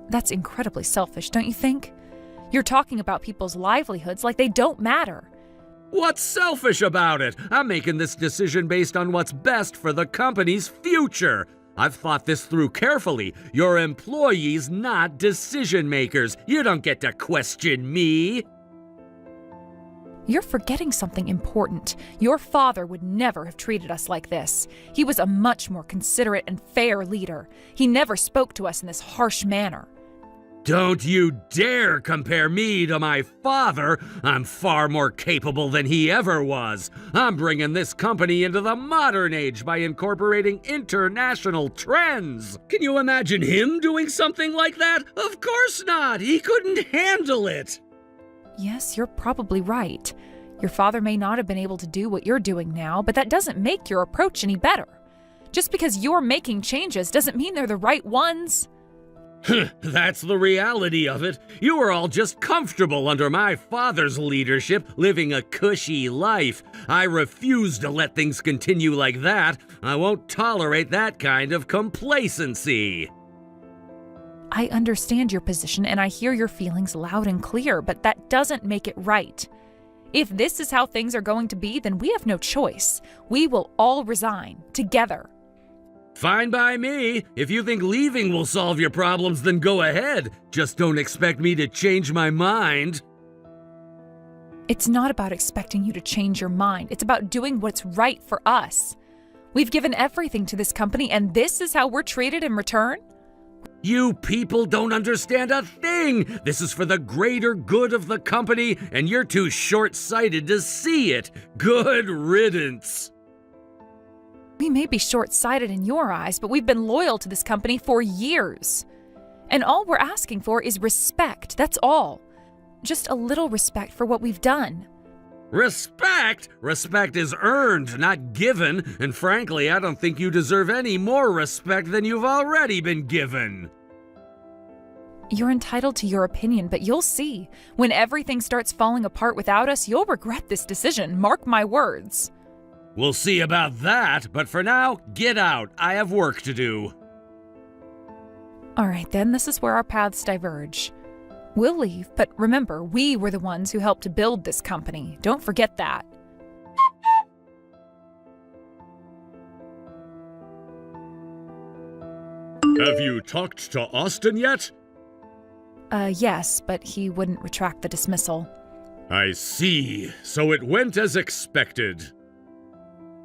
That's incredibly selfish, don't you think? You're talking about people's livelihoods like they don't matter. What's selfish about it? I'm making this decision based on what's best for the company's future. I've thought this through carefully. You're employees, not decision makers. You don't get to question me. You're forgetting something important. Your father would never have treated us like this. He was a much more considerate and fair leader. He never spoke to us in this harsh manner. Don't you dare compare me to my father. I'm far more capable than he ever was. I'm bringing this company into the modern age by incorporating international trends. Can you imagine him doing something like that? Of course not. He couldn't handle it. Yes, you're probably right. Your father may not have been able to do what you're doing now, but that doesn't make your approach any better. Just because you're making changes doesn't mean they're the right ones. That's the reality of it. You were all just comfortable under my father's leadership, living a cushy life. I refuse to let things continue like that. I won't tolerate that kind of complacency. I understand your position and I hear your feelings loud and clear, but that doesn't make it right. If this is how things are going to be, then we have no choice. We will all resign, together. Fine by me. If you think leaving will solve your problems, then go ahead. Just don't expect me to change my mind. It's not about expecting you to change your mind. It's about doing what's right for us. We've given everything to this company, and this is how we're treated in return? You people don't understand a thing. This is for the greater good of the company, and you're too short-sighted to see it. Good riddance. We may be short-sighted in your eyes, but we've been loyal to this company for years. And all we're asking for is respect, that's all. Just a little respect for what we've done. Respect? Respect is earned, not given, and frankly, I don't think you deserve any more respect than you've already been given. You're entitled to your opinion, but you'll see. When everything starts falling apart without us, you'll regret this decision, mark my words. We'll see about that, but for now, get out. I have work to do. All right, then, this is where our paths diverge. We'll leave, but remember, we were the ones who helped to build this company. Don't forget that. Have you talked to Austin yet? Yes, but he wouldn't retract the dismissal. I see. So it went as expected.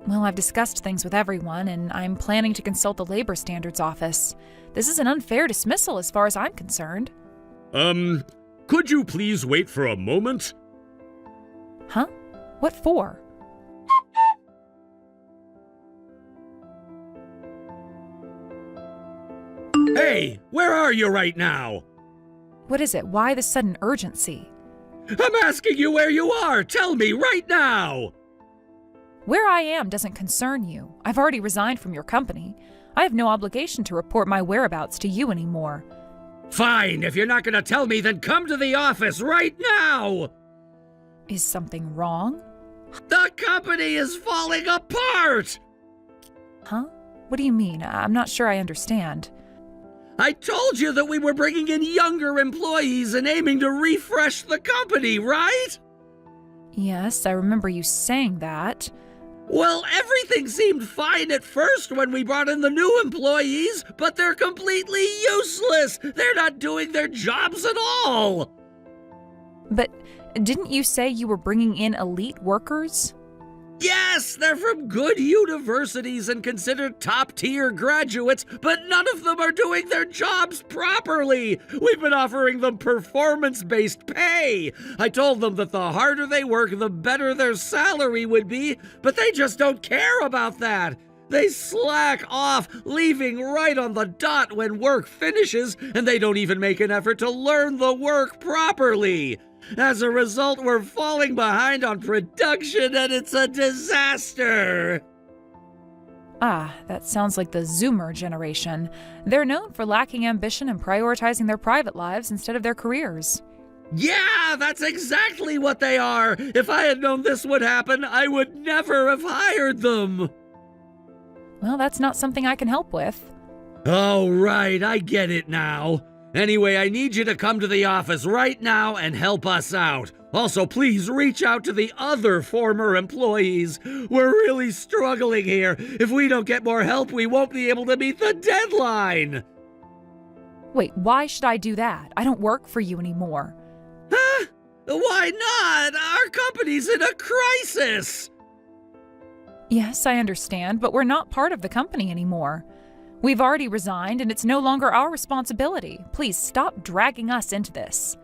Well, I've discussed things with everyone, and I'm planning to consult the Labor Standards Office. This is an unfair dismissal as far as I'm concerned. Could you please wait for a moment? Huh? What for? Hey, where are you right now? What is it? Why the sudden urgency? I'm asking you where you are. Tell me right now. Where I am doesn't concern you. I've already resigned from your company. I have no obligation to report my whereabouts to you anymore. Fine, if you're not going to tell me, then come to the office right now! Is something wrong? The company is falling apart! Huh? What do you mean? I'm not sure I understand. I told you that we were bringing in younger employees and aiming to refresh the company, right? Yes, I remember you saying that. Well, everything seemed fine at first when we brought in the new employees, but they're completely useless. They're not doing their jobs at all. But didn't you say you were bringing in elite workers? Yes, they're from good universities and considered top-tier graduates, but none of them are doing their jobs properly. We've been offering them performance-based pay. I told them that the harder they work, the better their salary would be, but they just don't care about that. They slack off, leaving right on the dot when work finishes, and they don't even make an effort to learn the work properly. As a result, we're falling behind on production, and it's a disaster. Ah, that sounds like the Zoomer generation. They're known for lacking ambition and prioritizing their private lives instead of their careers. Yeah, that's exactly what they are. If I had known this would happen, I would never have hired them. Well, that's not something I can help with. Oh, right, I get it now. Anyway, I need you to come to the office right now and help us out. Also, please reach out to the other former employees. We're really struggling here. If we don't get more help, we won't be able to meet the deadline. Wait, why should I do that? I don't work for you anymore. Huh? Why not? Our company's in a crisis. Yes, I understand, but we're not part of the company anymore. We've already resigned, and it's no longer our responsibility. Please stop dragging us into this.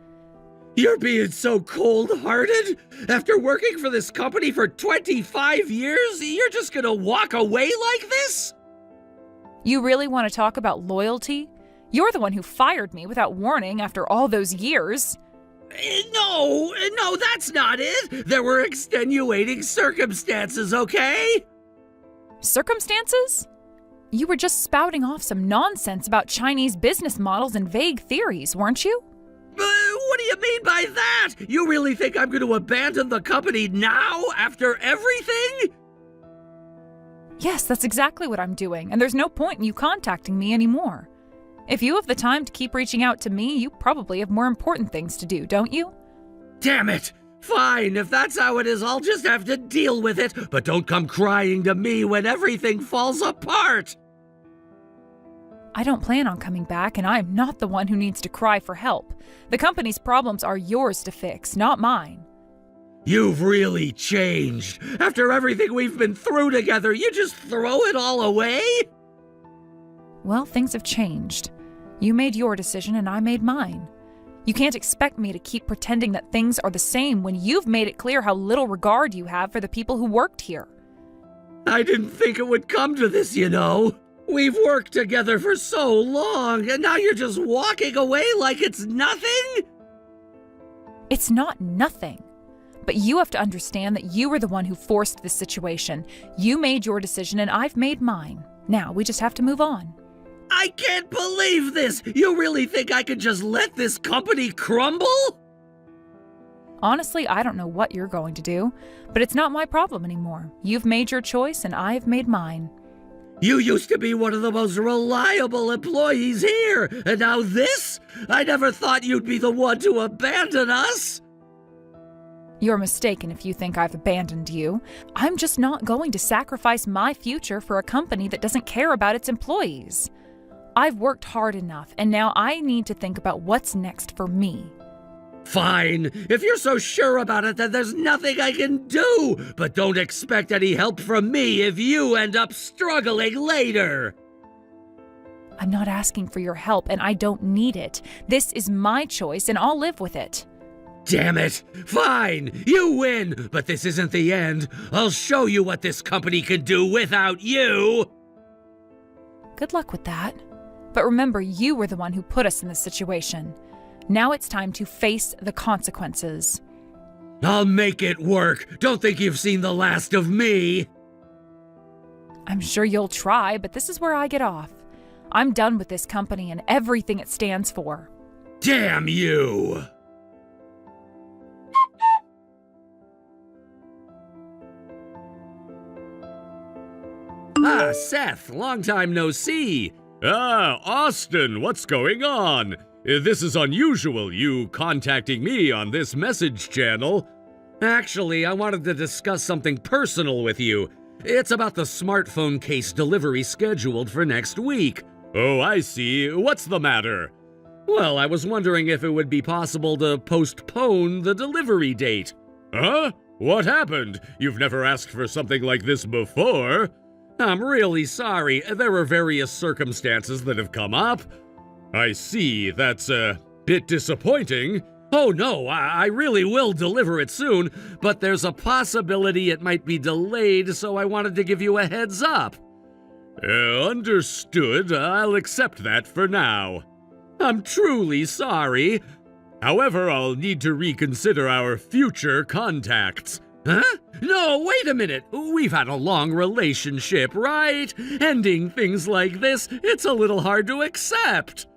You're being so cold-hearted? After working for this company for 25 years, you're just gonna walk away like this? You really want to talk about loyalty? You're the one who fired me without warning after all those years. No, that's not it. There were extenuating circumstances, okay? Circumstances? You were just spouting off some nonsense about Chinese business models and vague theories, weren't you? What do you mean by that? You really think I'm going to abandon the company now, after everything? Yes, that's exactly what I'm doing, and there's no point in you contacting me anymore. If you have the time to keep reaching out to me, you probably have more important things to do, don't you? Damn it! Fine, if that's how it is, I'll just have to deal with it, but don't come crying to me when everything falls apart! I don't plan on coming back, and I'm not the one who needs to cry for help. The company's problems are yours to fix, not mine. You've really changed. After everything we've been through together, you just throw it all away? Well, things have changed. You made your decision, and I made mine. You can't expect me to keep pretending that things are the same when you've made it clear how little regard you have for the people who worked here. I didn't think it would come to this, you know. We've worked together for so long, and now you're just walking away like it's nothing? It's not nothing. But you have to understand that you were the one who forced this situation. You made your decision, and I've made mine. Now, we just have to move on. I can't believe this! You really think I could just let this company crumble? Honestly, I don't know what you're going to do, but it's not my problem anymore. You've made your choice, and I've made mine. You used to be one of the most reliable employees here, and now this? I never thought you'd be the one to abandon us! You're mistaken if you think I've abandoned you. I'm just not going to sacrifice my future for a company that doesn't care about its employees. I've worked hard enough, and now I need to think about what's next for me. Fine. If you're so sure about it, then there's nothing I can do. But don't expect any help from me if you end up struggling later. I'm not asking for your help, and I don't need it. This is my choice, and I'll live with it. Damn it! Fine! You win! But this isn't the end. I'll show you what this company can do without you! Good luck with that. But remember, you were the one who put us in this situation. Now it's time to face the consequences. I'll make it work. Don't think you've seen the last of me. I'm sure you'll try, but this is where I get off. I'm done with this company and everything it stands for. Damn you! Ah, Seth, long time no see. Ah, Austin, what's going on? This is unusual, you contacting me on this message channel. Actually, I wanted to discuss something personal with you. It's about the smartphone case delivery scheduled for next week. Oh, I see. What's the matter? Well, I was wondering if it would be possible to postpone the delivery date. Huh? What happened? You've never asked for something like this before. I'm really sorry. There are various circumstances that have come up. I see. That's a bit disappointing. Oh no, I really will deliver it soon, but there's a possibility it might be delayed, so I wanted to give you a heads up. Understood. I'll accept that for now. I'm truly sorry. However, I'll need to reconsider our future contacts. Huh? No, wait a minute. We've had a long relationship, right? Ending things like this, it's a little hard to accept.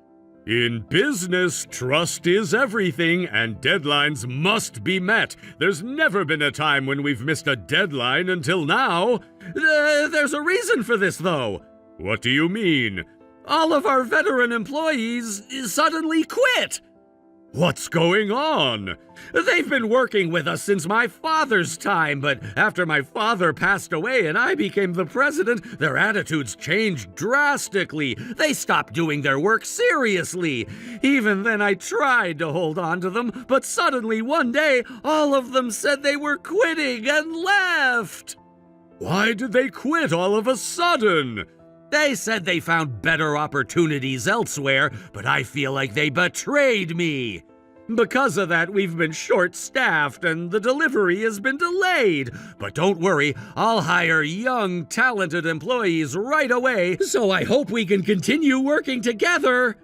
In business, trust is everything, and deadlines must be met. There's never been a time when we've missed a deadline until now. There's a reason for this, though. What do you mean? All of our veteran employees suddenly quit. What's going on? They've been working with us since my father's time, but after my father passed away and I became the president, their attitudes changed drastically. They stopped doing their work seriously. Even then, I tried to hold on to them, but suddenly one day, all of them said they were quitting and left. Why did they quit all of a sudden? They said they found better opportunities elsewhere, but I feel like they betrayed me. Because of that, we've been short-staffed and the delivery has been delayed. But don't worry, I'll hire young, talented employees right away, so I hope we can continue working together.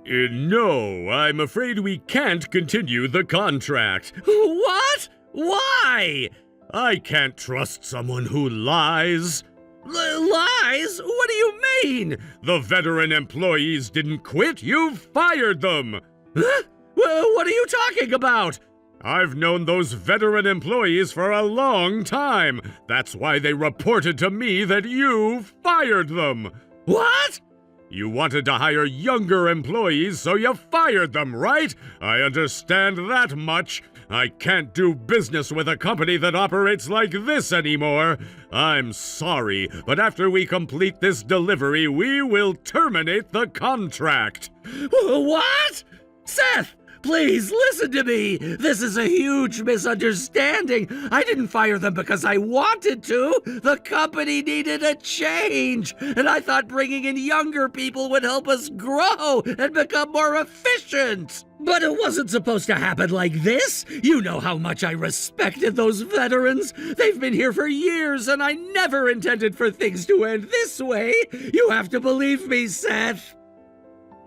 No, I'm afraid we can't continue the contract. What? Why? I can't trust someone who lies. Lies? What do you mean? The veteran employees didn't quit. You've fired them. Huh? What are you talking about? I've known those veteran employees for a long time. That's why they reported to me that you fired them. What? You wanted to hire younger employees, so you fired them, right? I understand that much. I can't do business with a company that operates like this anymore. I'm sorry, but after we complete this delivery, we will terminate the contract. What? Seth, please listen to me. This is a huge misunderstanding. I didn't fire them because I wanted to. The company needed a change, and I thought bringing in younger people would help us grow and become more efficient. But it wasn't supposed to happen like this. You know how much I respected those veterans. They've been here for years, and I never intended for things to end this way. You have to believe me, Seth.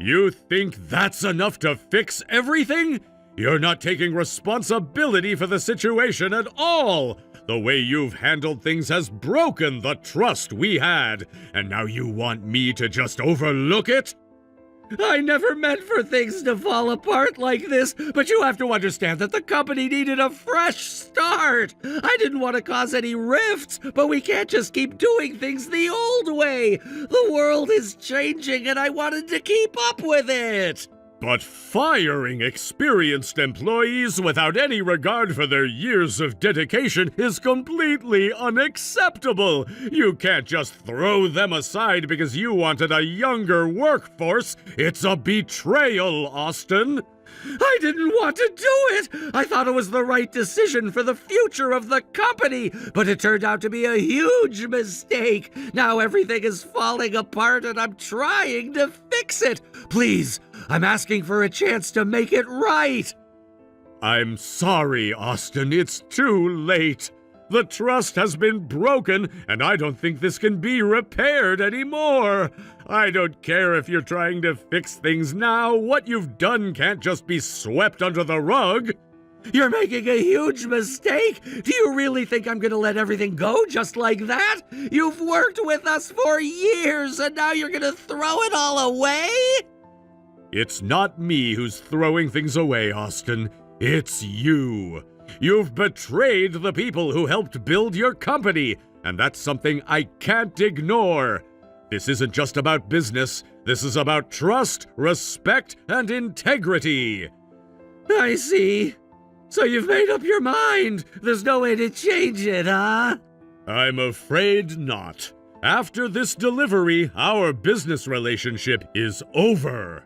You think that's enough to fix everything? You're not taking responsibility for the situation at all. The way you've handled things has broken the trust we had, and now you want me to just overlook it? I never meant for things to fall apart like this, but you have to understand that the company needed a fresh start. I didn't want to cause any rifts, but we can't just keep doing things the old way. The world is changing, and I wanted to keep up with it. But firing experienced employees without any regard for their years of dedication is completely unacceptable. You can't just throw them aside because you wanted a younger workforce. It's a betrayal, Austin. I didn't want to do it! I thought it was the right decision for the future of the company, but it turned out to be a huge mistake. Now everything is falling apart and I'm trying to fix it. Please, I'm asking for a chance to make it right. I'm sorry, Austin. It's too late. The trust has been broken, and I don't think this can be repaired anymore. I don't care if you're trying to fix things now. What you've done can't just be swept under the rug. You're making a huge mistake. Do you really think I'm going to let everything go just like that? You've worked with us for years, and now you're going to throw it all away? It's not me who's throwing things away, Austin. It's you. You've betrayed the people who helped build your company, and that's something I can't ignore. This isn't just about business. This is about trust, respect, and integrity. I see. So you've made up your mind. There's no way to change it, huh? I'm afraid not. After this delivery, our business relationship is over.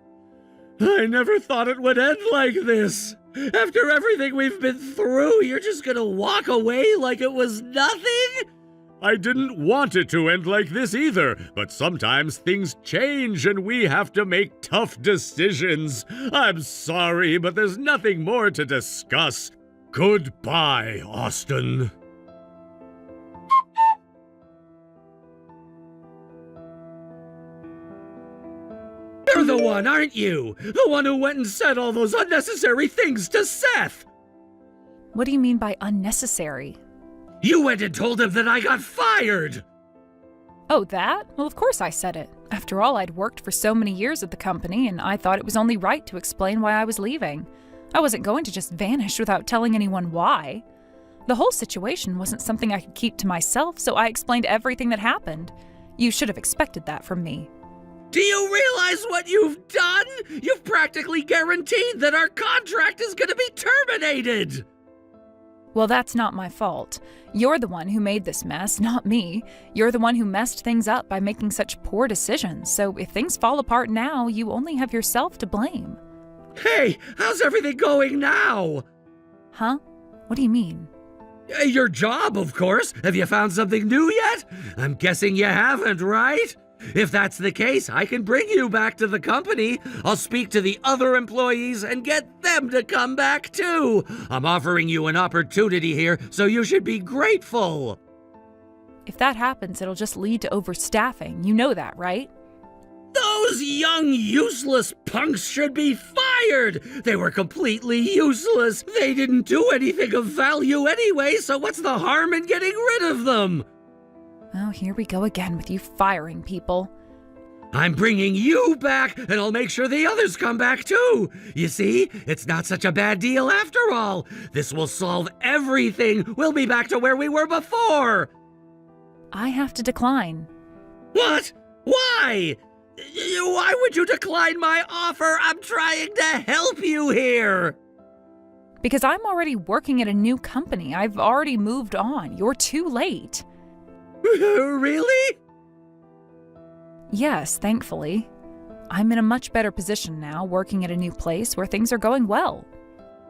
I never thought it would end like this. After everything we've been through, you're just gonna walk away like it was nothing? I didn't want it to end like this either, but sometimes things change and we have to make tough decisions. I'm sorry, but there's nothing more to discuss. Goodbye, Austin. You're the one, aren't you? The one who went and said all those unnecessary things to Seth! What do you mean by unnecessary? You went and told him that I got fired! Oh, that? Well, of course I said it. After all, I'd worked for so many years at the company, and I thought it was only right to explain why I was leaving. I wasn't going to just vanish without telling anyone why. The whole situation wasn't something I could keep to myself, so I explained everything that happened. You should have expected that from me. Do you realize what you've done? You've practically guaranteed that our contract is gonna be terminated! Well, that's not my fault. You're the one who made this mess, not me. You're the one who messed things up by making such poor decisions, so if things fall apart now, you only have yourself to blame. Hey, how's everything going now? Huh? What do you mean? Your job, of course. Have you found something new yet? I'm guessing you haven't, right? If that's the case, I can bring you back to the company. I'll speak to the other employees and get them to come back too. I'm offering you an opportunity here, so you should be grateful. If that happens, it'll just lead to overstaffing. You know that, right? Those young, useless punks should be fired! They were completely useless. They didn't do anything of value anyway, so what's the harm in getting rid of them? Oh, here we go again with you firing people. I'm bringing you back, and I'll make sure the others come back too. You see, it's not such a bad deal after all. This will solve everything. We'll be back to where we were before. I have to decline. What? Why? Why would you decline my offer? I'm trying to help you here. Because I'm already working at a new company. I've already moved on. You're too late. Really? Yes, thankfully. I'm in a much better position now, working at a new place where things are going well.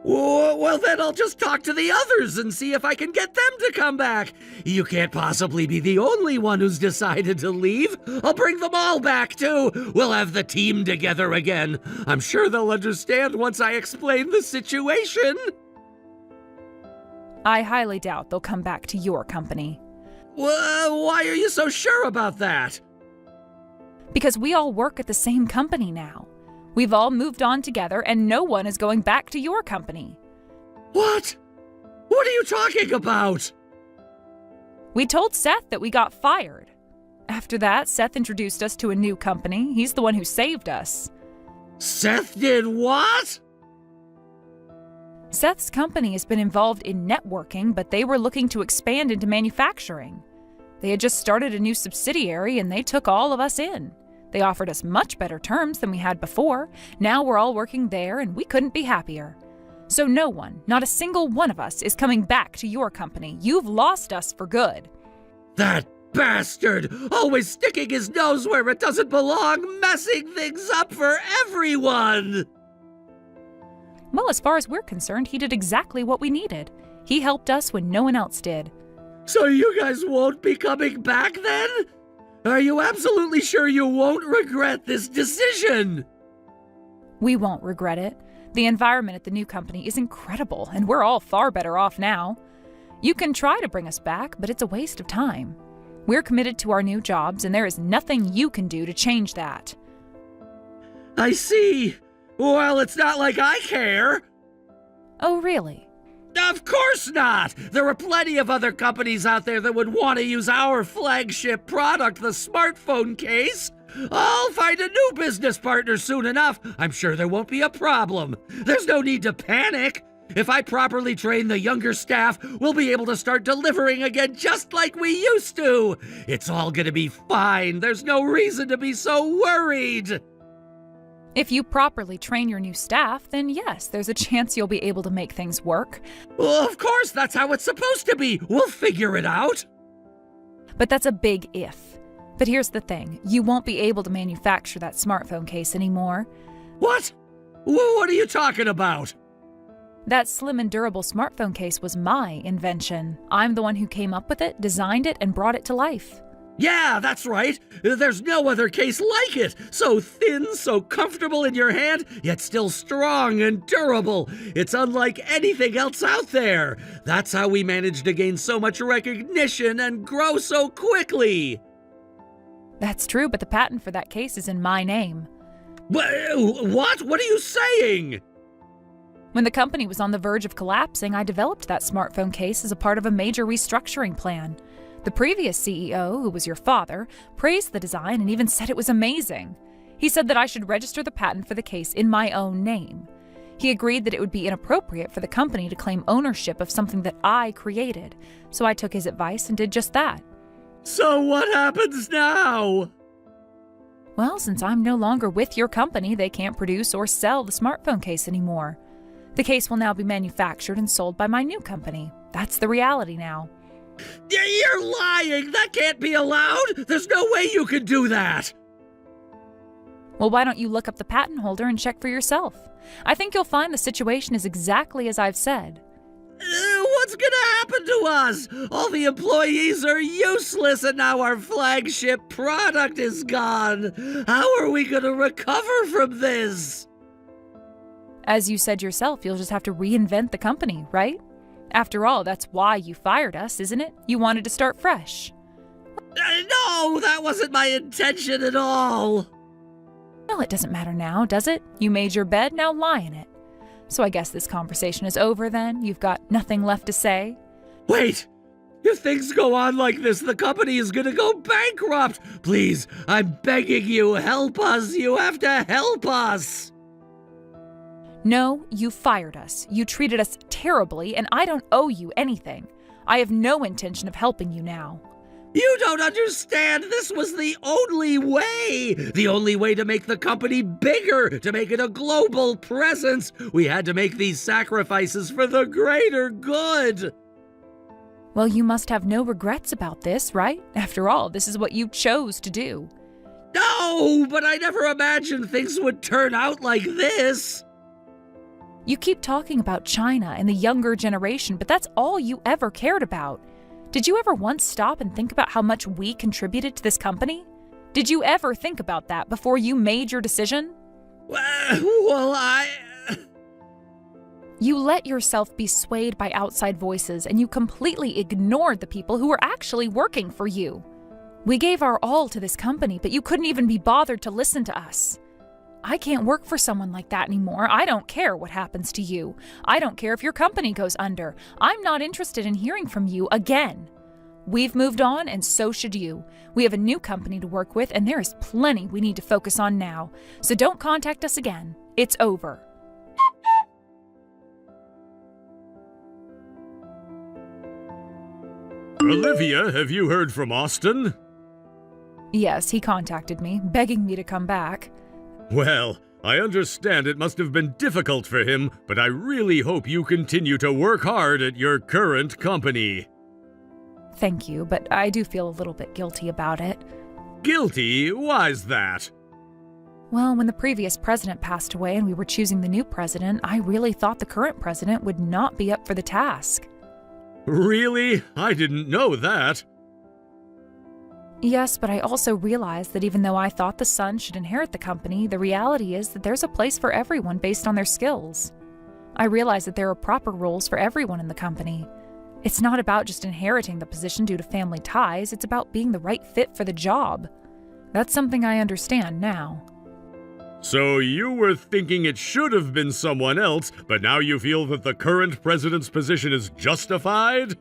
Well, then I'll just talk to the others and see if I can get them to come back. You can't possibly be the only one who's decided to leave. I'll bring them all back, too. We'll have the team together again. I'm sure they'll understand once I explain the situation. I highly doubt they'll come back to your company. Why are you so sure about that? Because we all work at the same company now. We've all moved on together, and no one is going back to your company. What? What are you talking about? We told Seth that we got fired. After that, Seth introduced us to a new company. He's the one who saved us. Seth did what? Seth's company has been involved in networking, but they were looking to expand into manufacturing. They had just started a new subsidiary, and they took all of us in. They offered us much better terms than we had before. Now we're all working there, and we couldn't be happier. So no one, not a single one of us, is coming back to your company. You've lost us for good. That bastard! Always sticking his nose where it doesn't belong, messing things up for everyone! Well, as far as we're concerned, he did exactly what we needed. He helped us when no one else did. So you guys won't be coming back then? Are you absolutely sure you won't regret this decision? We won't regret it. The environment at the new company is incredible, and we're all far better off now. You can try to bring us back, but it's a waste of time. We're committed to our new jobs, and there is nothing you can do to change that. I see. Well, it's not like I care. Oh, really? Of course not! There are plenty of other companies out there that would want to use our flagship product, the smartphone case. I'll find a new business partner soon enough. I'm sure there won't be a problem. There's no need to panic. If I properly train the younger staff, we'll be able to start delivering again just like we used to. It's all gonna be fine. There's no reason to be so worried. If you properly train your new staff, then yes, there's a chance you'll be able to make things work. Well, of course, that's how it's supposed to be. We'll figure it out. But that's a big if. But here's the thing, you won't be able to manufacture that smartphone case anymore. What? What are you talking about? That slim and durable smartphone case was my invention. I'm the one who came up with it, designed it, and brought it to life. Yeah, that's right. There's no other case like it. So thin, so comfortable in your hand, yet still strong and durable. It's unlike anything else out there. That's how we managed to gain so much recognition and grow so quickly. That's true, but the patent for that case is in my name. What? What are you saying? When the company was on the verge of collapsing, I developed that smartphone case as a part of a major restructuring plan. The previous CEO, who was your father, praised the design and even said it was amazing. He said that I should register the patent for the case in my own name. He agreed that it would be inappropriate for the company to claim ownership of something that I created, so I took his advice and did just that. So what happens now? Well, since I'm no longer with your company, they can't produce or sell the smartphone case anymore. The case will now be manufactured and sold by my new company. That's the reality now. You're lying! That can't be allowed! There's no way you could do that! Well, why don't you look up the patent holder and check for yourself? I think you'll find the situation is exactly as I've said. What's gonna happen to us? All the employees are useless and now our flagship product is gone. How are we gonna recover from this? As you said yourself, you'll just have to reinvent the company, right? After all, that's why you fired us, isn't it? You wanted to start fresh. No, that wasn't my intention at all. Well, it doesn't matter now, does it? You made your bed, now lie in it. So I guess this conversation is over then? You've got nothing left to say? Wait! If things go on like this, the company is gonna go bankrupt! Please, I'm begging you, help us! You have to help us! No, you fired us. You treated us terribly, and I don't owe you anything. I have no intention of helping you now. You don't understand. This was the only way. The only way to make the company bigger, to make it a global presence. We had to make these sacrifices for the greater good. Well, you must have no regrets about this, right? After all, this is what you chose to do. No, but I never imagined things would turn out like this. You keep talking about China and the younger generation, but that's all you ever cared about. Did you ever once stop and think about how much we contributed to this company? Did you ever think about that before you made your decision? You let yourself be swayed by outside voices, and you completely ignored the people who were actually working for you. We gave our all to this company, but you couldn't even be bothered to listen to us. I can't work for someone like that anymore. I don't care what happens to you. I don't care if your company goes under. I'm not interested in hearing from you again. We've moved on, and so should you. We have a new company to work with, and there is plenty we need to focus on now. So don't contact us again. It's over. Olivia, have you heard from Austin? Yes, he contacted me, begging me to come back. Well, I understand it must have been difficult for him, but I really hope you continue to work hard at your current company. Thank you, but I do feel a little bit guilty about it. Guilty? Why's that? Well, when the previous president passed away and we were choosing the new president, I really thought the current president would not be up for the task. Really? I didn't know that. Yes, but I also realized that even though I thought the son should inherit the company, the reality is that there's a place for everyone based on their skills. I realized that there are proper roles for everyone in the company. It's not about just inheriting the position due to family ties, it's about being the right fit for the job. That's something I understand now. So you were thinking it should have been someone else, but now you feel that the current president's position is justified?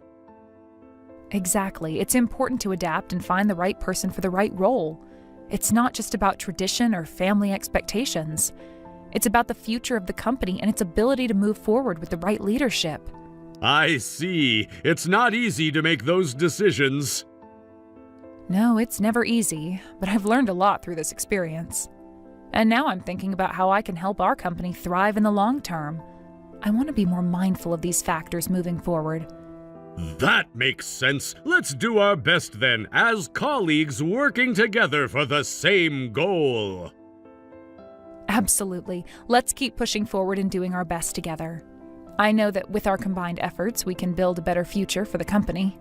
Exactly. It's important to adapt and find the right person for the right role. It's not just about tradition or family expectations. It's about the future of the company and its ability to move forward with the right leadership. I see. It's not easy to make those decisions. No, it's never easy, but I've learned a lot through this experience. And now I'm thinking about how I can help our company thrive in the long term. I want to be more mindful of these factors moving forward. That makes sense. Let's do our best then, as colleagues working together for the same goal. Absolutely. Let's keep pushing forward and doing our best together. I know that with our combined efforts, we can build a better future for the company.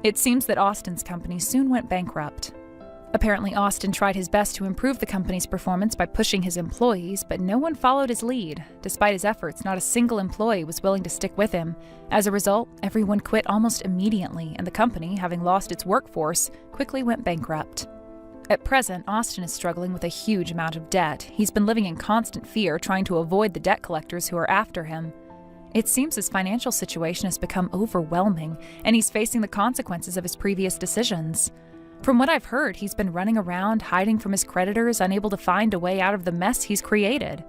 It seems that Austin's company soon went bankrupt. Apparently, Austin tried his best to improve the company's performance by pushing his employees, but no one followed his lead. Despite his efforts, not a single employee was willing to stick with him. As a result, everyone quit almost immediately, and the company, having lost its workforce, quickly went bankrupt. At present, Austin is struggling with a huge amount of debt. He's been living in constant fear, trying to avoid the debt collectors who are after him. It seems his financial situation has become overwhelming, and he's facing the consequences of his previous decisions. From what I've heard, he's been running around, hiding from his creditors, unable to find a way out of the mess he's created.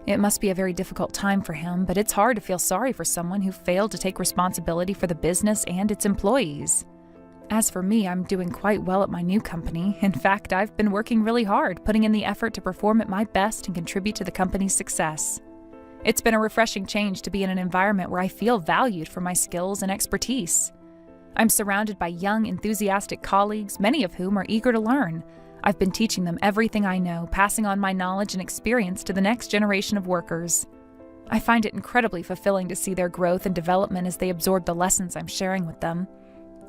It must be a very difficult time for him, but it's hard to feel sorry for someone who failed to take responsibility for the business and its employees. As for me, I'm doing quite well at my new company. In fact, I've been working really hard, putting in the effort to perform at my best and contribute to the company's success. It's been a refreshing change to be in an environment where I feel valued for my skills and expertise. I'm surrounded by young, enthusiastic colleagues, many of whom are eager to learn. I've been teaching them everything I know, passing on my knowledge and experience to the next generation of workers. I find it incredibly fulfilling to see their growth and development as they absorb the lessons I'm sharing with them.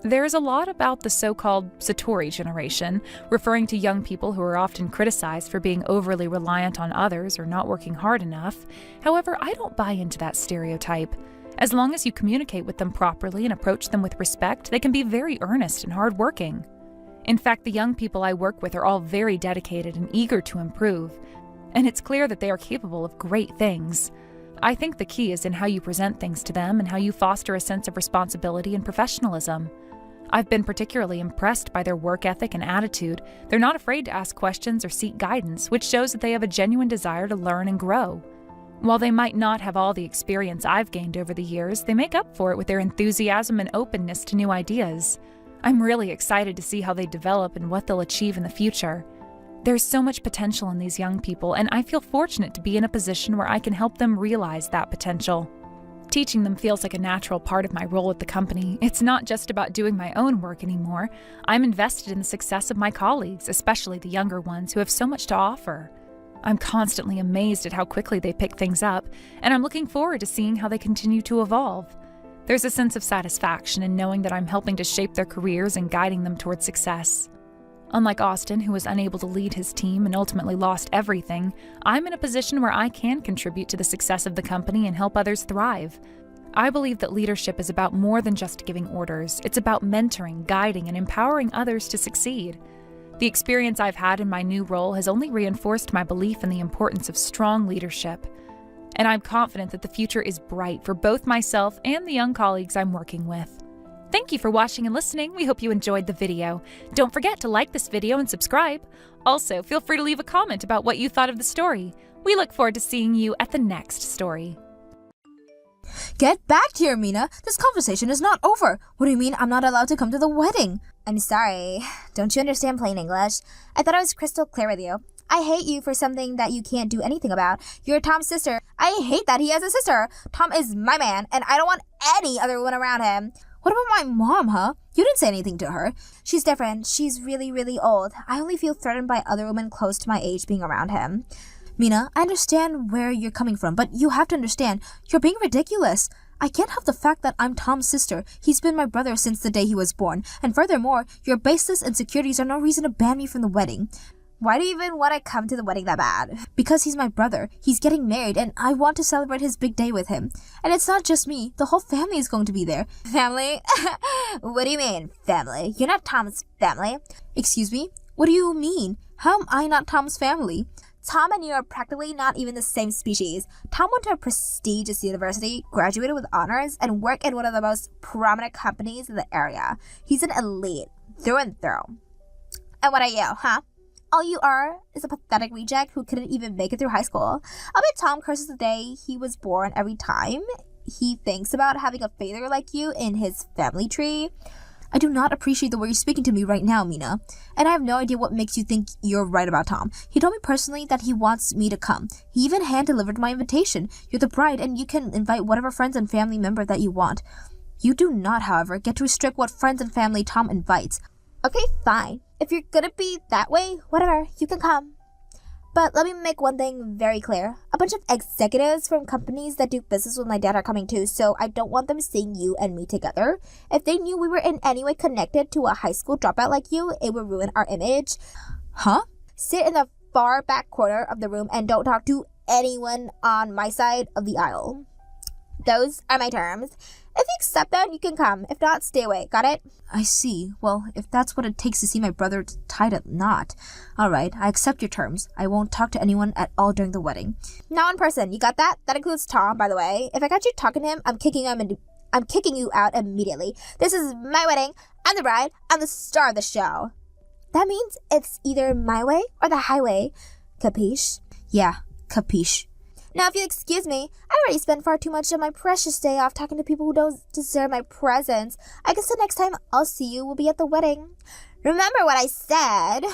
There is a lot about the so-called Satori generation, referring to young people who are often criticized for being overly reliant on others or not working hard enough. However, I don't buy into that stereotype. As long as you communicate with them properly and approach them with respect, they can be very earnest and hardworking. In fact, the young people I work with are all very dedicated and eager to improve, and it's clear that they are capable of great things. I think the key is in how you present things to them and how you foster a sense of responsibility and professionalism. I've been particularly impressed by their work ethic and attitude. They're not afraid to ask questions or seek guidance, which shows that they have a genuine desire to learn and grow. While they might not have all the experience I've gained over the years, they make up for it with their enthusiasm and openness to new ideas. I'm really excited to see how they develop and what they'll achieve in the future. There's so much potential in these young people, and I feel fortunate to be in a position where I can help them realize that potential. Teaching them feels like a natural part of my role at the company. It's not just about doing my own work anymore. I'm invested in the success of my colleagues, especially the younger ones who have so much to offer. I'm constantly amazed at how quickly they pick things up, and I'm looking forward to seeing how they continue to evolve. There's a sense of satisfaction in knowing that I'm helping to shape their careers and guiding them towards success. Unlike Austin, who was unable to lead his team and ultimately lost everything, I'm in a position where I can contribute to the success of the company and help others thrive. I believe that leadership is about more than just giving orders. It's about mentoring, guiding, and empowering others to succeed. The experience I've had in my new role has only reinforced my belief in the importance of strong leadership. And I'm confident that the future is bright for both myself and the young colleagues I'm working with. Thank you for watching and listening. We hope you enjoyed the video. Don't forget to like this video and subscribe. Also, feel free to leave a comment about what you thought of the story. We look forward to seeing you at the next story. Get back here, Mina. This conversation is not over. What do you mean I'm not allowed to come to the wedding? I'm sorry. Don't you understand plain English? I thought I was crystal clear with you. I hate you for something that you can't do anything about. You're Tom's sister. I hate that he has a sister. Tom is my man, and I don't want any other woman around him. What about my mom, huh? You didn't say anything to her. She's different. She's really, really old. I only feel threatened by other women close to my age being around him. Mina, I understand where you're coming from, but you have to understand, you're being ridiculous. I can't have the fact that I'm Tom's sister. He's been my brother since the day he was born. And furthermore, your baseless insecurities are no reason to ban me from the wedding. Why do you even want to come to the wedding that bad? Because he's my brother. He's getting married, and I want to celebrate his big day with him. And it's not just me. The whole family is going to be there. Family? What do you mean, family? You're not Tom's family. Excuse me? What do you mean? How am I not Tom's family? Tom and you are practically not even the same species. Tom went to a prestigious university, graduated with honors, and worked in one of the most prominent companies in the area. He's an elite, through and through. And what are you, huh? All you are is a pathetic reject who couldn't even make it through high school. I bet Tom curses the day he was born every time he thinks about having a failure like you in his family tree. I do not appreciate the way you're speaking to me right now, Mina. And I have no idea what makes you think you're right about Tom. He told me personally that he wants me to come. He even hand-delivered my invitation. You're the bride, and you can invite whatever friends and family member that you want. You do not, however, get to restrict what friends and family Tom invites. Okay, fine. If you're gonna be that way, whatever, you can come. But let me make one thing very clear. A bunch of executives from companies that do business with my dad are coming too, so I don't want them seeing you and me together. If they knew we were in any way connected to a high school dropout like you, it would ruin our image. Huh? Sit in the far back corner of the room and don't talk to anyone on my side of the aisle. Those are my terms. If you accept them, you can come. If not, stay away. Got it? I see. Well, if that's what it takes to see my brother tied a knot. Alright, I accept your terms. I won't talk to anyone at all during the wedding. Now in person. You got that? That includes Tom, by the way. If I got you talking to him, I'm kicking you out immediately. This is my wedding. I'm the bride. I'm the star of the show. That means it's either my way or the highway. Capiche? Yeah, capiche. Now, if you'll excuse me, I already spent far too much of my precious day off talking to people who don't deserve my presence. I guess the next time I'll see you will be at the wedding. Remember what I said.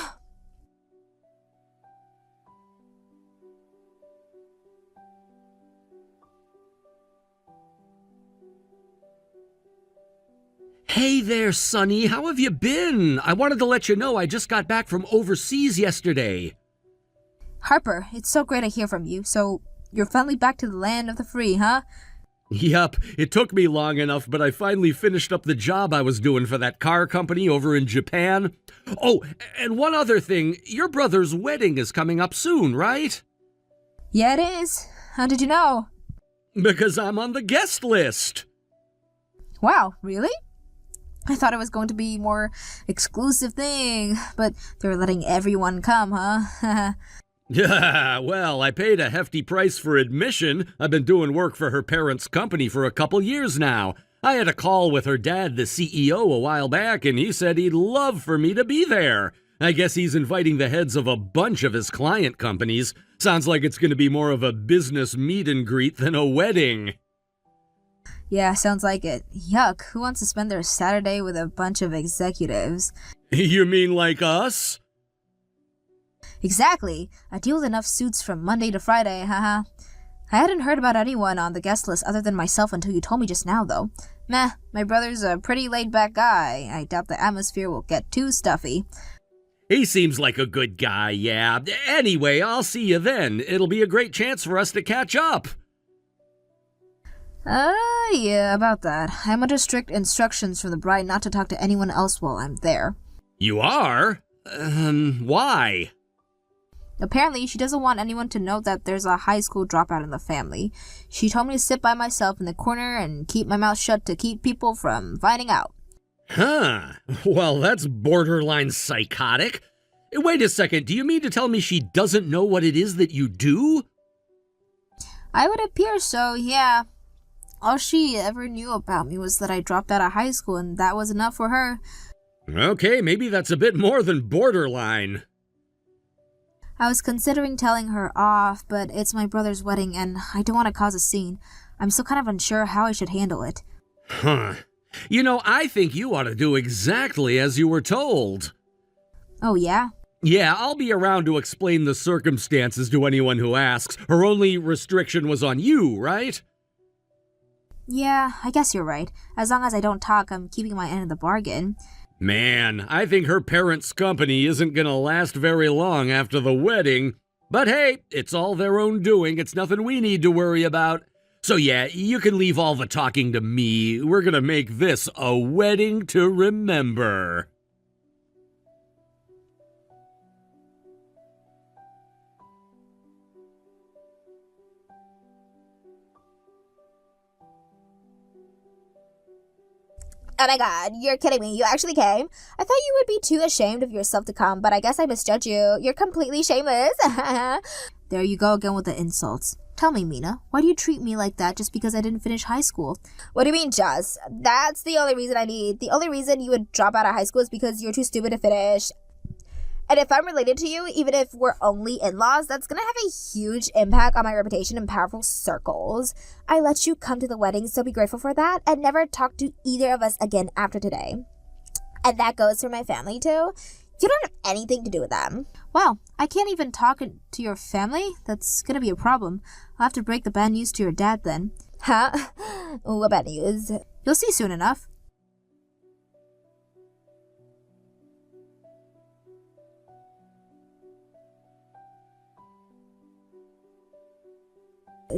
Hey there, Sonny. How have you been? I wanted to let you know I just got back from overseas yesterday. Harper, it's so great to hear from you. So, you're finally back to the land of the free, huh? Yup, it took me long enough, but I finally finished up the job I was doing for that car company over in Japan. Oh, and one other thing, your brother's wedding is coming up soon, right? Yeah, it is. How did you know? Because I'm on the guest list. Wow, really? I thought it was going to be more exclusive thing, but they're letting everyone come, huh? Yeah, well, I paid a hefty price for admission. I've been doing work for her parents' company for a couple years now. I had a call with her dad, the CEO, a while back, and he said he'd love for me to be there. I guess he's inviting the heads of a bunch of his client companies. Sounds like it's going to be more of a business meet and greet than a wedding. Yeah, sounds like it. Yuck, who wants to spend their Saturday with a bunch of executives? You mean like us? Exactly. I deal with enough suits from Monday to Friday, haha. I hadn't heard about anyone on the guest list other than myself until you told me just now, though. Meh, my brother's a pretty laid-back guy. I doubt the atmosphere will get too stuffy. He seems like a good guy, yeah. Anyway, I'll see you then. It'll be a great chance for us to catch up. Yeah, about that. I'm under strict instructions from the bride not to talk to anyone else while I'm there. You are? Why? Apparently, she doesn't want anyone to know that there's a high school dropout in the family. She told me to sit by myself in the corner and keep my mouth shut to keep people from finding out. Huh. Well, that's borderline psychotic. Wait a second, do you mean to tell me she doesn't know what it is that you do? I would appear so, yeah. All she ever knew about me was that I dropped out of high school, and that was enough for her. Okay, maybe that's a bit more than borderline. I was considering telling her off, but it's my brother's wedding, and I don't want to cause a scene. I'm still kind of unsure how I should handle it. Huh. You know, I think you ought to do exactly as you were told. Oh, yeah? Yeah, I'll be around to explain the circumstances to anyone who asks. Her only restriction was on you, right? Yeah, I guess you're right. As long as I don't talk, I'm keeping my end of the bargain. Man, I think her parents' company isn't gonna last very long after the wedding. But hey, it's all their own doing. It's nothing we need to worry about. So yeah, you can leave all the talking to me. We're gonna make this a wedding to remember. Oh my god, you're kidding me. You actually came? I thought you would be too ashamed of yourself to come, but I guess I misjudged you. You're completely shameless. There you go again with the insults. Tell me, Mina, why do you treat me like that just because I didn't finish high school? What do you mean, just? That's the only reason I need. The only reason you would drop out of high school is because you're too stupid to finish. And if I'm related to you, even if we're only in-laws, that's gonna have a huge impact on my reputation in powerful circles. I let you come to the wedding, so be grateful for that, and never talk to either of us again after today. And that goes for my family, too. You don't have anything to do with them. Wow, I can't even talk to your family? That's gonna be a problem. I'll have to break the bad news to your dad then. Huh? What bad news? You'll see soon enough.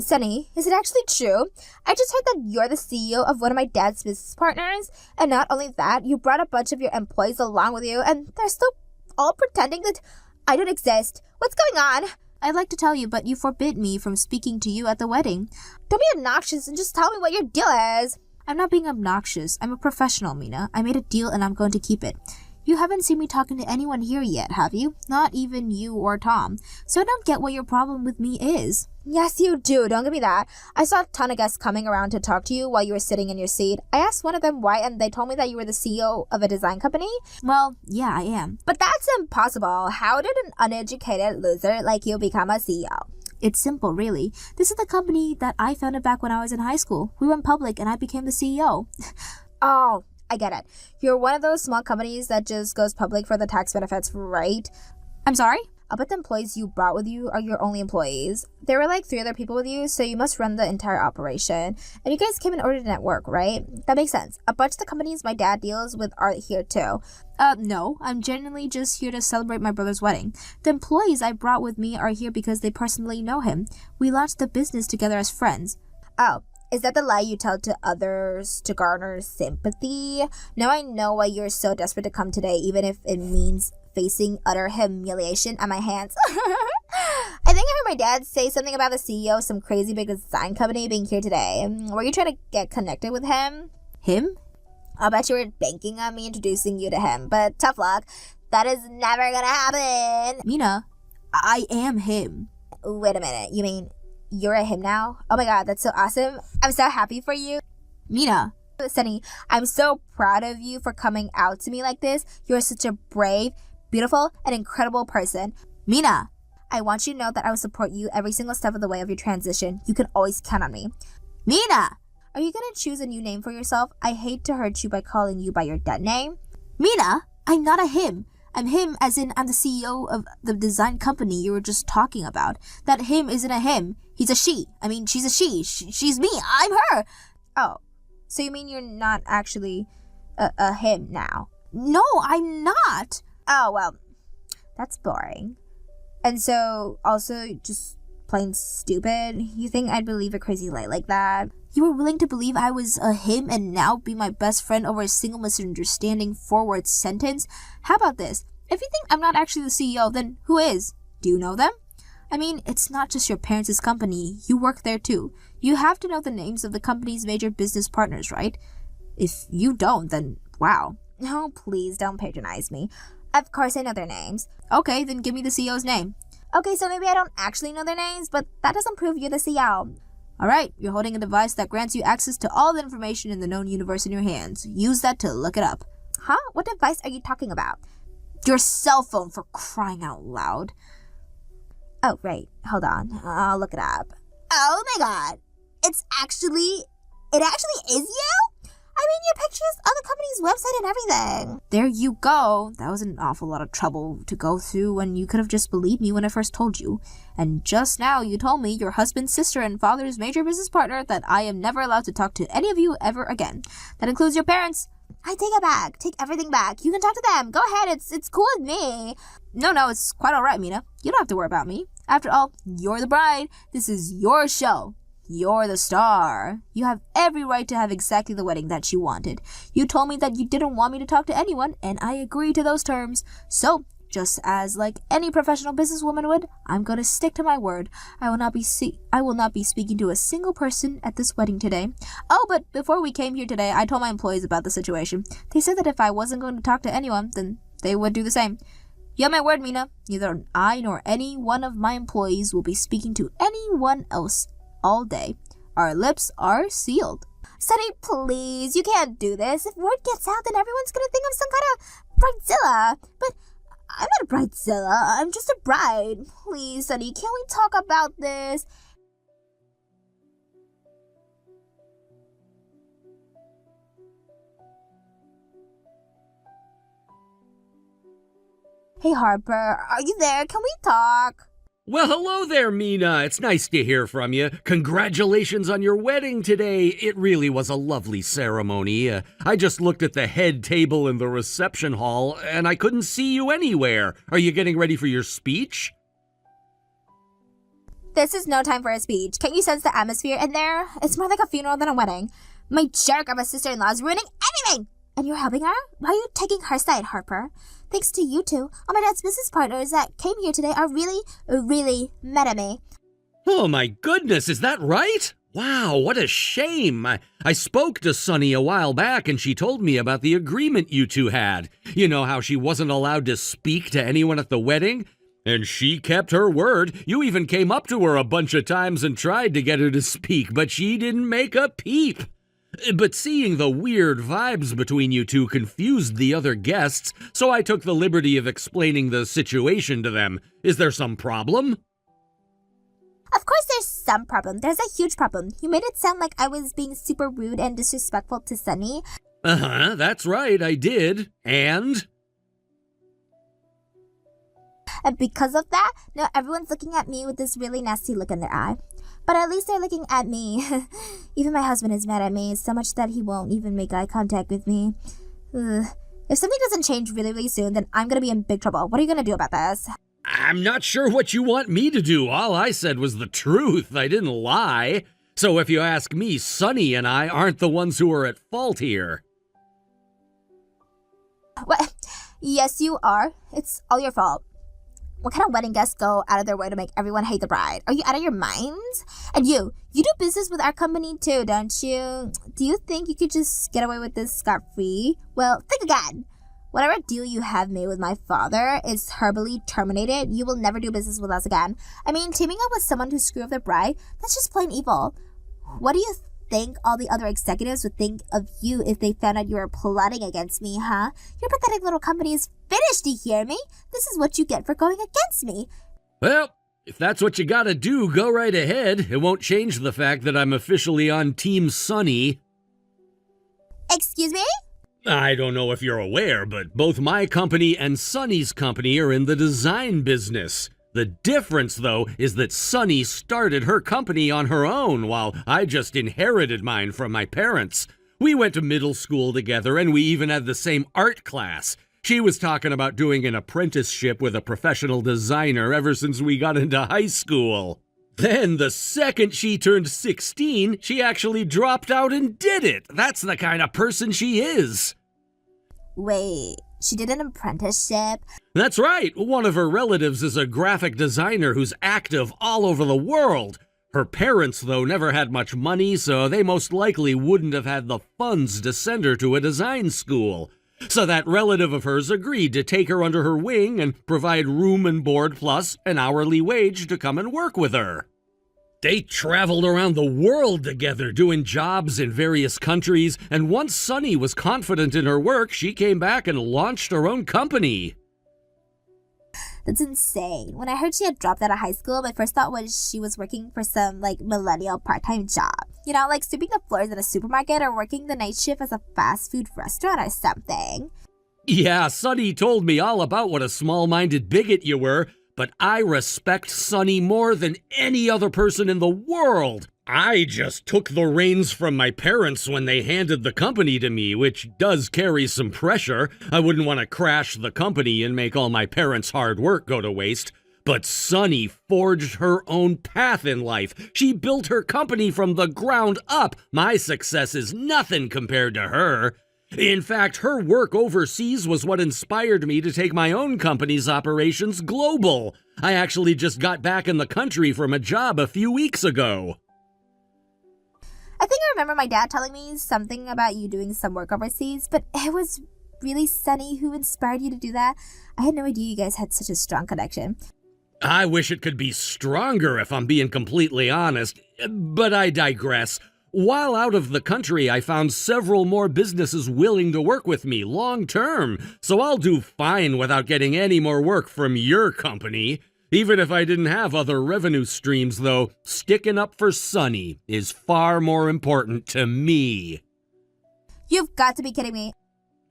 Sunny, is it actually true? I just heard that you're the CEO of one of my dad's business partners, and not only that, you brought a bunch of your employees along with you, and they're still all pretending that I don't exist. What's going on? I'd like to tell you, but you forbid me from speaking to you at the wedding. Don't be obnoxious and just tell me what your deal is. I'm not being obnoxious. I'm a professional, Mina. I made a deal and I'm going to keep it. You haven't seen me talking to anyone here yet, have you? Not even you or Tom. So I don't get what your problem with me is. Yes, you do. Don't give me that. I saw a ton of guests coming around to talk to you while you were sitting in your seat. I asked one of them why, and they told me that you were the CEO of a design company. Well, yeah, I am. But that's impossible. How did an uneducated loser like you become a CEO? It's simple, really. This is the company that I founded back when I was in high school. We went public and I became the CEO. Oh, I get it. You're one of those small companies that just goes public for the tax benefits, right? I'm sorry? I'll bet the employees you brought with you are your only employees. There were like 3 other people with you, so you must run the entire operation. And you guys came in order to network, right? That makes sense. A bunch of the companies my dad deals with are here too. No. I'm genuinely just here to celebrate my brother's wedding. The employees I brought with me are here because they personally know him. We launched the business together as friends. Oh. Is that the lie you tell to others to garner sympathy? Now I know why you're so desperate to come today, even if it means facing utter humiliation at my hands. I think I heard my dad say something about the CEO of some crazy big design company being here today. Were you trying to get connected with him? Him? I'll bet you were banking on me introducing you to him, but tough luck. That is never gonna happen. Mina, I am him. Wait a minute, you mean you're a him now? Oh my god, that's so awesome. I'm so happy for you. Mina. Sunny, I'm so proud of you for coming out to me like this. You're such a brave, beautiful, and incredible person. Mina. I want you to know that I will support you every single step of the way of your transition. You can always count on me. Mina. Are you gonna choose a new name for yourself? I hate to hurt you by calling you by your dead name. Mina, I'm not a him. I'm him as in I'm the CEO of the design company you were just talking about. That him isn't a him. He's a she. I mean, she's a she. She's me. I'm her. Oh, so you mean you're not actually a him now? No, I'm not. Oh, well, that's boring. And so, also, just plain stupid? You think I'd believe a crazy lie like that? You were willing to believe I was a him and now be my best friend over a single misunderstanding 4-word sentence? How about this? If you think I'm not actually the CEO, then who is? Do you know them? I mean, it's not just your parents' company. You work there too. You have to know the names of the company's major business partners, right? If you don't, then wow. Oh, please don't patronize me. Of course I know their names. Okay, then give me the CEO's name. Okay, so maybe I don't actually know their names, but that doesn't prove you're the CEO. Alright, you're holding a device that grants you access to all the information in the known universe in your hands. Use that to look it up. Huh? What device are you talking about? Your cell phone, for crying out loud. Oh, right. Hold on. I'll look it up. Oh my god. It actually is you? I mean, your pictures on the company's website and everything. There you go. That was an awful lot of trouble to go through when you could have just believed me when I first told you. And just now you told me, your husband's sister and father's major business partner, that I am never allowed to talk to any of you ever again. That includes your parents. I take it back. Take everything back. You can talk to them. Go ahead. It's cool with me. No, it's quite alright, Mina. You don't have to worry about me. After all, you're the bride. This is your show. You're the star. You have every right to have exactly the wedding that you wanted. You told me that you didn't want me to talk to anyone, and I agree to those terms. So, just as like any professional businesswoman would, I'm gonna stick to my word. I will not be speaking to a single person at this wedding today. Oh, but before we came here today, I told my employees about the situation. They said that if I wasn't going to talk to anyone, then they would do the same. You have my word, Mina. Neither I nor any one of my employees will be speaking to anyone else all day. Our lips are sealed. Sunny, please, you can't do this. If word gets out, then everyone's gonna think I'm some kind of bridezilla. But I'm not a bridezilla. I'm just a bride. Please, Sunny, can we talk about this? Hey, Harper, are you there? Can we talk? Well, hello there, Mina. It's nice to hear from you. Congratulations on your wedding today. It really was a lovely ceremony. I just looked at the head table in the reception hall, and I couldn't see you anywhere. Are you getting ready for your speech? This is no time for a speech. Can't you sense the atmosphere in there? It's more like a funeral than a wedding. My jerk of a sister-in-law is ruining everything! And you're helping her? Why are you taking her side, Harper? Thanks to you two, all my dad's business partners that came here today are really mad at me. Oh my goodness, is that right? Wow, what a shame. I spoke to Sunny a while back and she told me about the agreement you two had. You know how she wasn't allowed to speak to anyone at the wedding? And she kept her word. You even came up to her a bunch of times and tried to get her to speak, but she didn't make a peep. But seeing the weird vibes between you two confused the other guests, so I took the liberty of explaining the situation to them. Is there some problem? Of course there's some problem. There's a huge problem. You made it sound like I was being super rude and disrespectful to Sunny. Uh-huh, that's right, I did. And because of that, now everyone's looking at me with this really nasty look in their eye. But at least they're looking at me. Even my husband is mad at me so much that he won't even make eye contact with me. Ugh. If something doesn't change really soon, then I'm gonna be in big trouble. What are you gonna do about this? I'm not sure what you want me to do. All I said was the truth. I didn't lie. So if you ask me, Sunny and I aren't the ones who are at fault here. What? Yes, you are. It's all your fault. What kind of wedding guests go out of their way to make everyone hate the bride? Are you out of your minds? And you do business with our company too, don't you? Do you think you could just get away with this scot-free? Well, think again. Whatever deal you have made with my father is herbally terminated. You will never do business with us again. I mean, teaming up with someone to screw up their bride, that's just plain evil. What do you think all the other executives would think of you if they found out you were plotting against me, huh? Your pathetic little company is finished, do you hear me? This is what you get for going against me. Well, if that's what you gotta do, go right ahead. It won't change the fact that I'm officially on Team Sunny. Excuse me? I don't know if you're aware, but both my company and Sunny's company are in the design business. The difference, though, is that Sunny started her company on her own, while I just inherited mine from my parents. We went to middle school together, and we even had the same art class. She was talking about doing an apprenticeship with a professional designer ever since we got into high school. Then, the second she turned 16, she actually dropped out and did it. That's the kind of person she is. Wait, she did an apprenticeship? That's right. One of her relatives is a graphic designer who's active all over the world. Her parents, though, never had much money, so they most likely wouldn't have had the funds to send her to a design school. So that relative of hers agreed to take her under her wing and provide room and board plus an hourly wage to come and work with her. They traveled around the world together doing jobs in various countries, and once Sunny was confident in her work, she came back and launched her own company. That's insane. When I heard she had dropped out of high school, my first thought was she was working for some, millennial part-time job. You know, like sweeping the floors at a supermarket or working the night shift as a fast food restaurant or something. Yeah, Sunny told me all about what a small-minded bigot you were, but I respect Sunny more than any other person in the world. I just took the reins from my parents when they handed the company to me, which does carry some pressure. I wouldn't want to crash the company and make all my parents' hard work go to waste. But Sunny forged her own path in life. She built her company from the ground up. My success is nothing compared to her. In fact, her work overseas was what inspired me to take my own company's operations global. I actually just got back in the country from a job a few weeks ago. I think I remember my dad telling me something about you doing some work overseas, but it was really Sunny who inspired you to do that. I had no idea you guys had such a strong connection. I wish it could be stronger if I'm being completely honest, but I digress. While out of the country, I found several more businesses willing to work with me long term, so I'll do fine without getting any more work from your company. Even if I didn't have other revenue streams, though, sticking up for Sunny is far more important to me. You've got to be kidding me.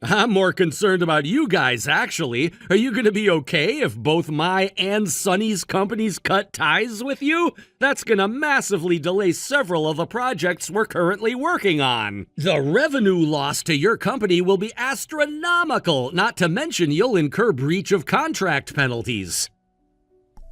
I'm more concerned about you guys, actually. Are you going to be okay if both my and Sunny's companies cut ties with you? That's going to massively delay several of the projects we're currently working on. The revenue loss to your company will be astronomical, not to mention you'll incur breach of contract penalties.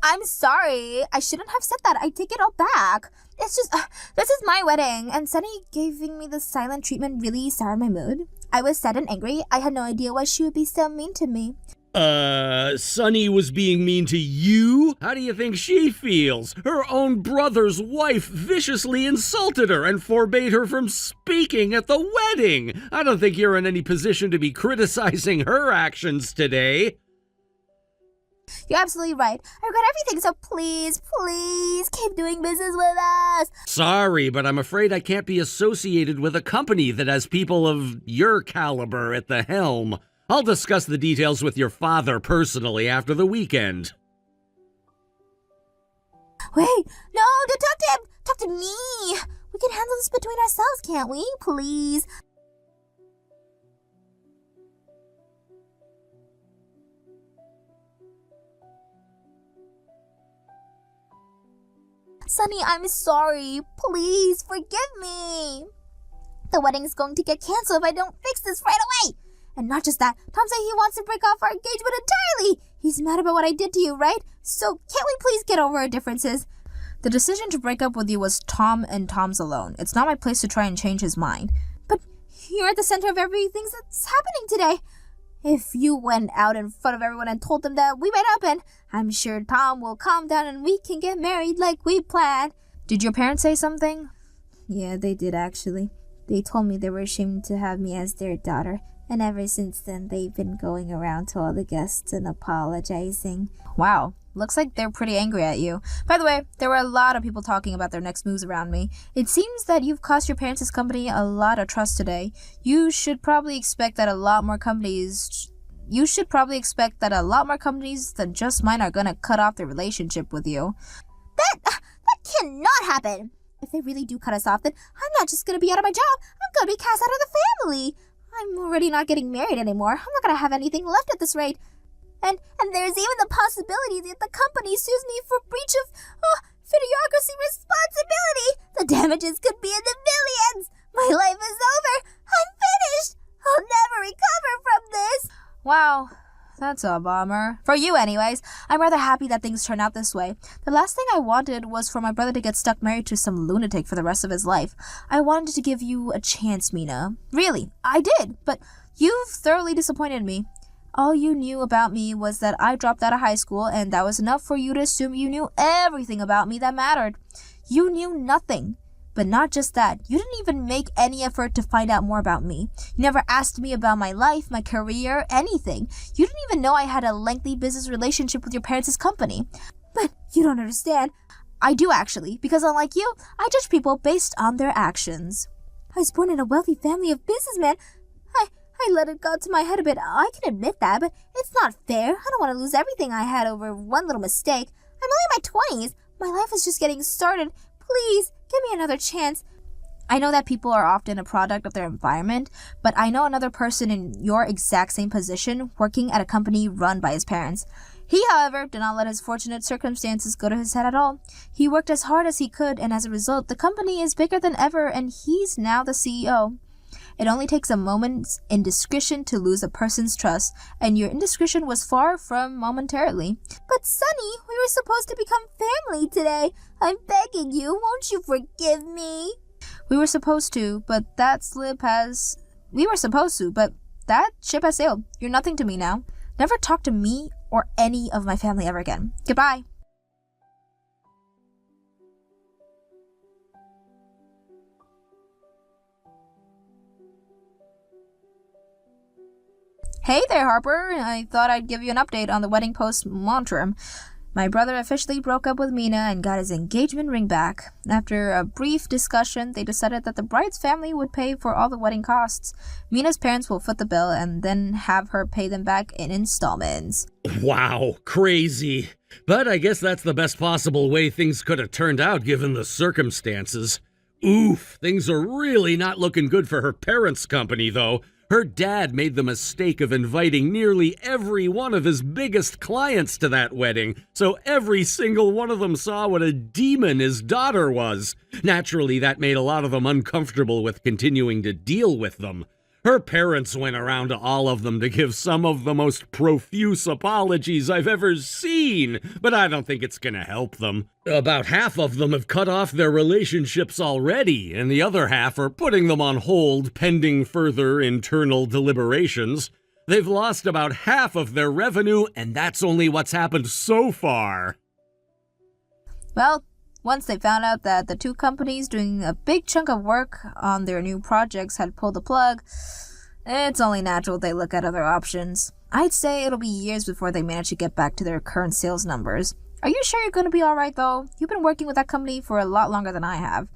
I'm sorry. I shouldn't have said that. I take it all back. It's just, this is my wedding, and Sunny giving me the silent treatment really soured my mood. I was sad and angry. I had no idea why she would be so mean to me. Sunny was being mean to you? How do you think she feels? Her own brother's wife viciously insulted her and forbade her from speaking at the wedding. I don't think you're in any position to be criticizing her actions today. You're absolutely right. I regret everything, so please keep doing business with us. Sorry, but I'm afraid I can't be associated with a company that has people of your caliber at the helm. I'll discuss the details with your father personally after the weekend. Wait, no, don't talk to him. Talk to me. We can handle this between ourselves, can't we? Please. Sunny, I'm sorry. Please forgive me. The wedding's going to get canceled if I don't fix this right away. And not just that, Tom said he wants to break off our engagement entirely. He's mad about what I did to you, right? So can't we please get over our differences? The decision to break up with you was Tom and Tom's alone. It's not my place to try and change his mind. But you're at the center of everything that's happening today. If you went out in front of everyone and told them that we made up, and I'm sure Tom will calm down and we can get married like we planned. Did your parents say something? Yeah, they did actually. They told me they were ashamed to have me as their daughter. And ever since then, they've been going around to all the guests and apologizing. Wow, looks like they're pretty angry at you. By the way, there were a lot of people talking about their next moves around me. It seems that you've cost your parents' company a lot of trust today. You should probably expect that a lot more companies than just mine are gonna cut off their relationship with you. That cannot happen. If they really do cut us off, then I'm not just gonna be out of my job. I'm gonna be cast out of the family. I'm already not getting married anymore. I'm not gonna have anything left at this rate. And there's even the possibility that the company sues me for breach of fiduciary responsibility. The damages could be in the millions. My life is over. I'm finished. I'll never recover from this. Wow, that's a bummer. For you anyways. I'm rather happy that things turned out this way. The last thing I wanted was for my brother to get stuck married to some lunatic for the rest of his life. I wanted to give you a chance, Mina. Really, I did, but you've thoroughly disappointed me. All you knew about me was that I dropped out of high school, and that was enough for you to assume you knew everything about me that mattered. You knew nothing. But not just that, you didn't even make any effort to find out more about me. You never asked me about my life, my career, anything. You didn't even know I had a lengthy business relationship with your parents' company. But you don't understand. I do actually, because unlike you, I judge people based on their actions. I was born in a wealthy family of businessmen. I let it go to my head a bit. I can admit that, but it's not fair. I don't want to lose everything I had over one little mistake. I'm only in my 20s. My life is just getting started. Please, give me another chance. I know that people are often a product of their environment, but I know another person in your exact same position working at a company run by his parents. He, however, did not let his fortunate circumstances go to his head at all. He worked as hard as he could, and as a result, the company is bigger than ever, and he's now the CEO. It only takes a moment's indiscretion to lose a person's trust, and your indiscretion was far from momentarily. But Sunny, we were supposed to become family today. I'm begging you, won't you forgive me? We were supposed to, but that ship has sailed. You're nothing to me now. Never talk to me or any of my family ever again. Goodbye. Hey there, Harper. I thought I'd give you an update on the wedding post-mortem. My brother officially broke up with Mina and got his engagement ring back. After a brief discussion, they decided that the bride's family would pay for all the wedding costs. Mina's parents will foot the bill and then have her pay them back in installments. Wow, crazy. But I guess that's the best possible way things could have turned out given the circumstances. Oof, things are really not looking good for her parents' company, though. Her dad made the mistake of inviting nearly every one of his biggest clients to that wedding, so every single one of them saw what a demon his daughter was. Naturally, that made a lot of them uncomfortable with continuing to deal with them. Her parents went around to all of them to give some of the most profuse apologies I've ever seen, but I don't think it's gonna help them. About half of them have cut off their relationships already, and the other half are putting them on hold pending further internal deliberations. They've lost about half of their revenue, and that's only what's happened so far. Well, once they found out that the two companies doing a big chunk of work on their new projects had pulled the plug, it's only natural they look at other options. I'd say it'll be years before they manage to get back to their current sales numbers. Are you sure you're going to be alright though? You've been working with that company for a lot longer than I have.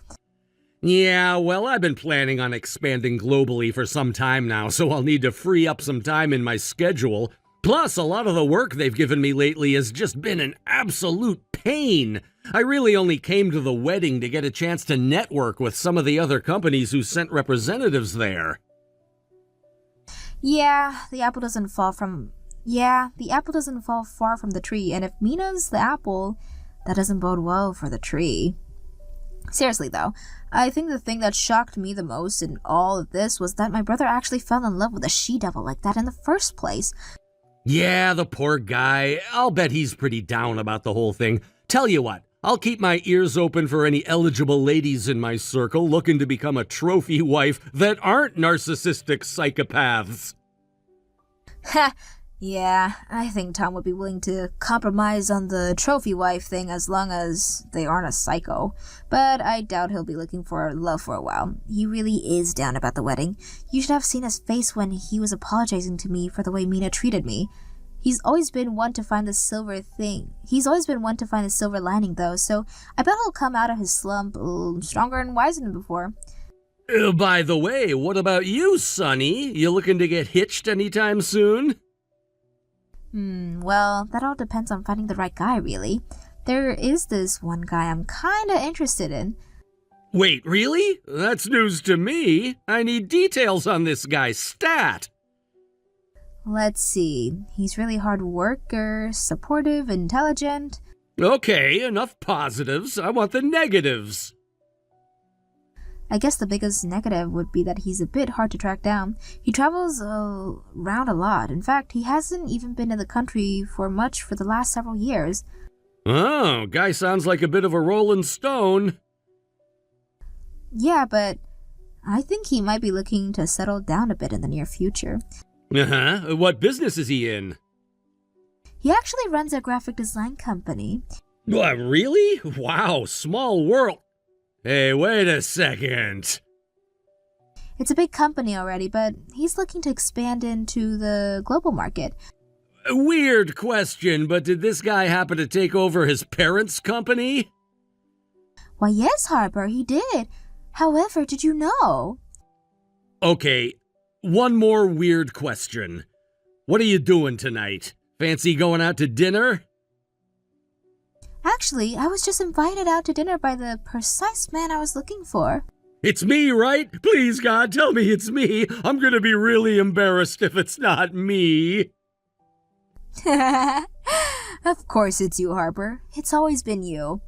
Yeah, well, I've been planning on expanding globally for some time now, so I'll need to free up some time in my schedule. Plus, a lot of the work they've given me lately has just been an absolute pain. I really only came to the wedding to get a chance to network with some of the other companies who sent representatives there. Yeah, the apple doesn't fall far from the tree, and if Mina's the apple, that doesn't bode well for the tree. Seriously though, I think the thing that shocked me the most in all of this was that my brother actually fell in love with a she-devil like that in the first place. Yeah, the poor guy. I'll bet he's pretty down about the whole thing. Tell you what, I'll keep my ears open for any eligible ladies in my circle looking to become a trophy wife that aren't narcissistic psychopaths. Ha! Yeah, I think Tom would be willing to compromise on the trophy wife thing as long as they aren't a psycho. But I doubt he'll be looking for love for a while. He really is down about the wedding. You should have seen his face when he was apologizing to me for the way Mina treated me. He's always been one to find the silver lining though, so I bet he'll come out of his slump stronger and wiser than before. By the way, what about you, Sonny? You looking to get hitched anytime soon? Well, that all depends on finding the right guy, really. There is this one guy I'm kinda interested in. Wait, really? That's news to me. I need details on this guy, stat. Let's see. He's really hard worker, supportive, intelligent. Okay, enough positives. I want the negatives. I guess the biggest negative would be that he's a bit hard to track down. He travels around a lot. In fact, he hasn't even been in the country for much for the last several years. Oh, guy sounds like a bit of a rolling stone. Yeah, but I think he might be looking to settle down a bit in the near future. Uh-huh. What business is he in? He actually runs a graphic design company. What, really? Wow, small world. Hey, wait a second. It's a big company already, but he's looking to expand into the global market. Weird question, but did this guy happen to take over his parents' company? Why, yes, Harper, he did. However, did you know? Okay, one more weird question. What are you doing tonight? Fancy going out to dinner? Actually, I was just invited out to dinner by the precise man I was looking for. It's me, right? Please, God, tell me it's me. I'm gonna be really embarrassed if it's not me. Of course it's you, Harper. It's always been you.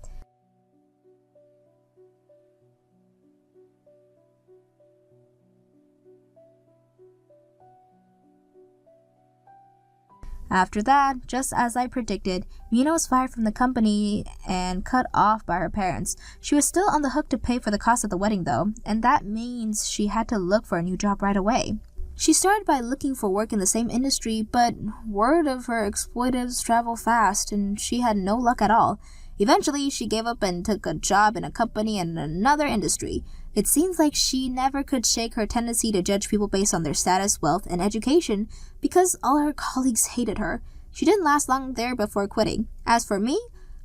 After that, just as I predicted, Mina was fired from the company and cut off by her parents. She was still on the hook to pay for the cost of the wedding though, and that means she had to look for a new job right away. She started by looking for work in the same industry, but word of her exploitives travel fast and she had no luck at all. Eventually, she gave up and took a job in a company in another industry. It seems like she never could shake her tendency to judge people based on their status, wealth, and education because all her colleagues hated her. She didn't last long there before quitting. As for me,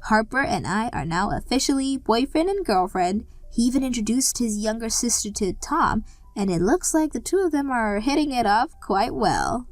Harper and I are now officially boyfriend and girlfriend. He even introduced his younger sister to Tom, and it looks like the two of them are hitting it off quite well.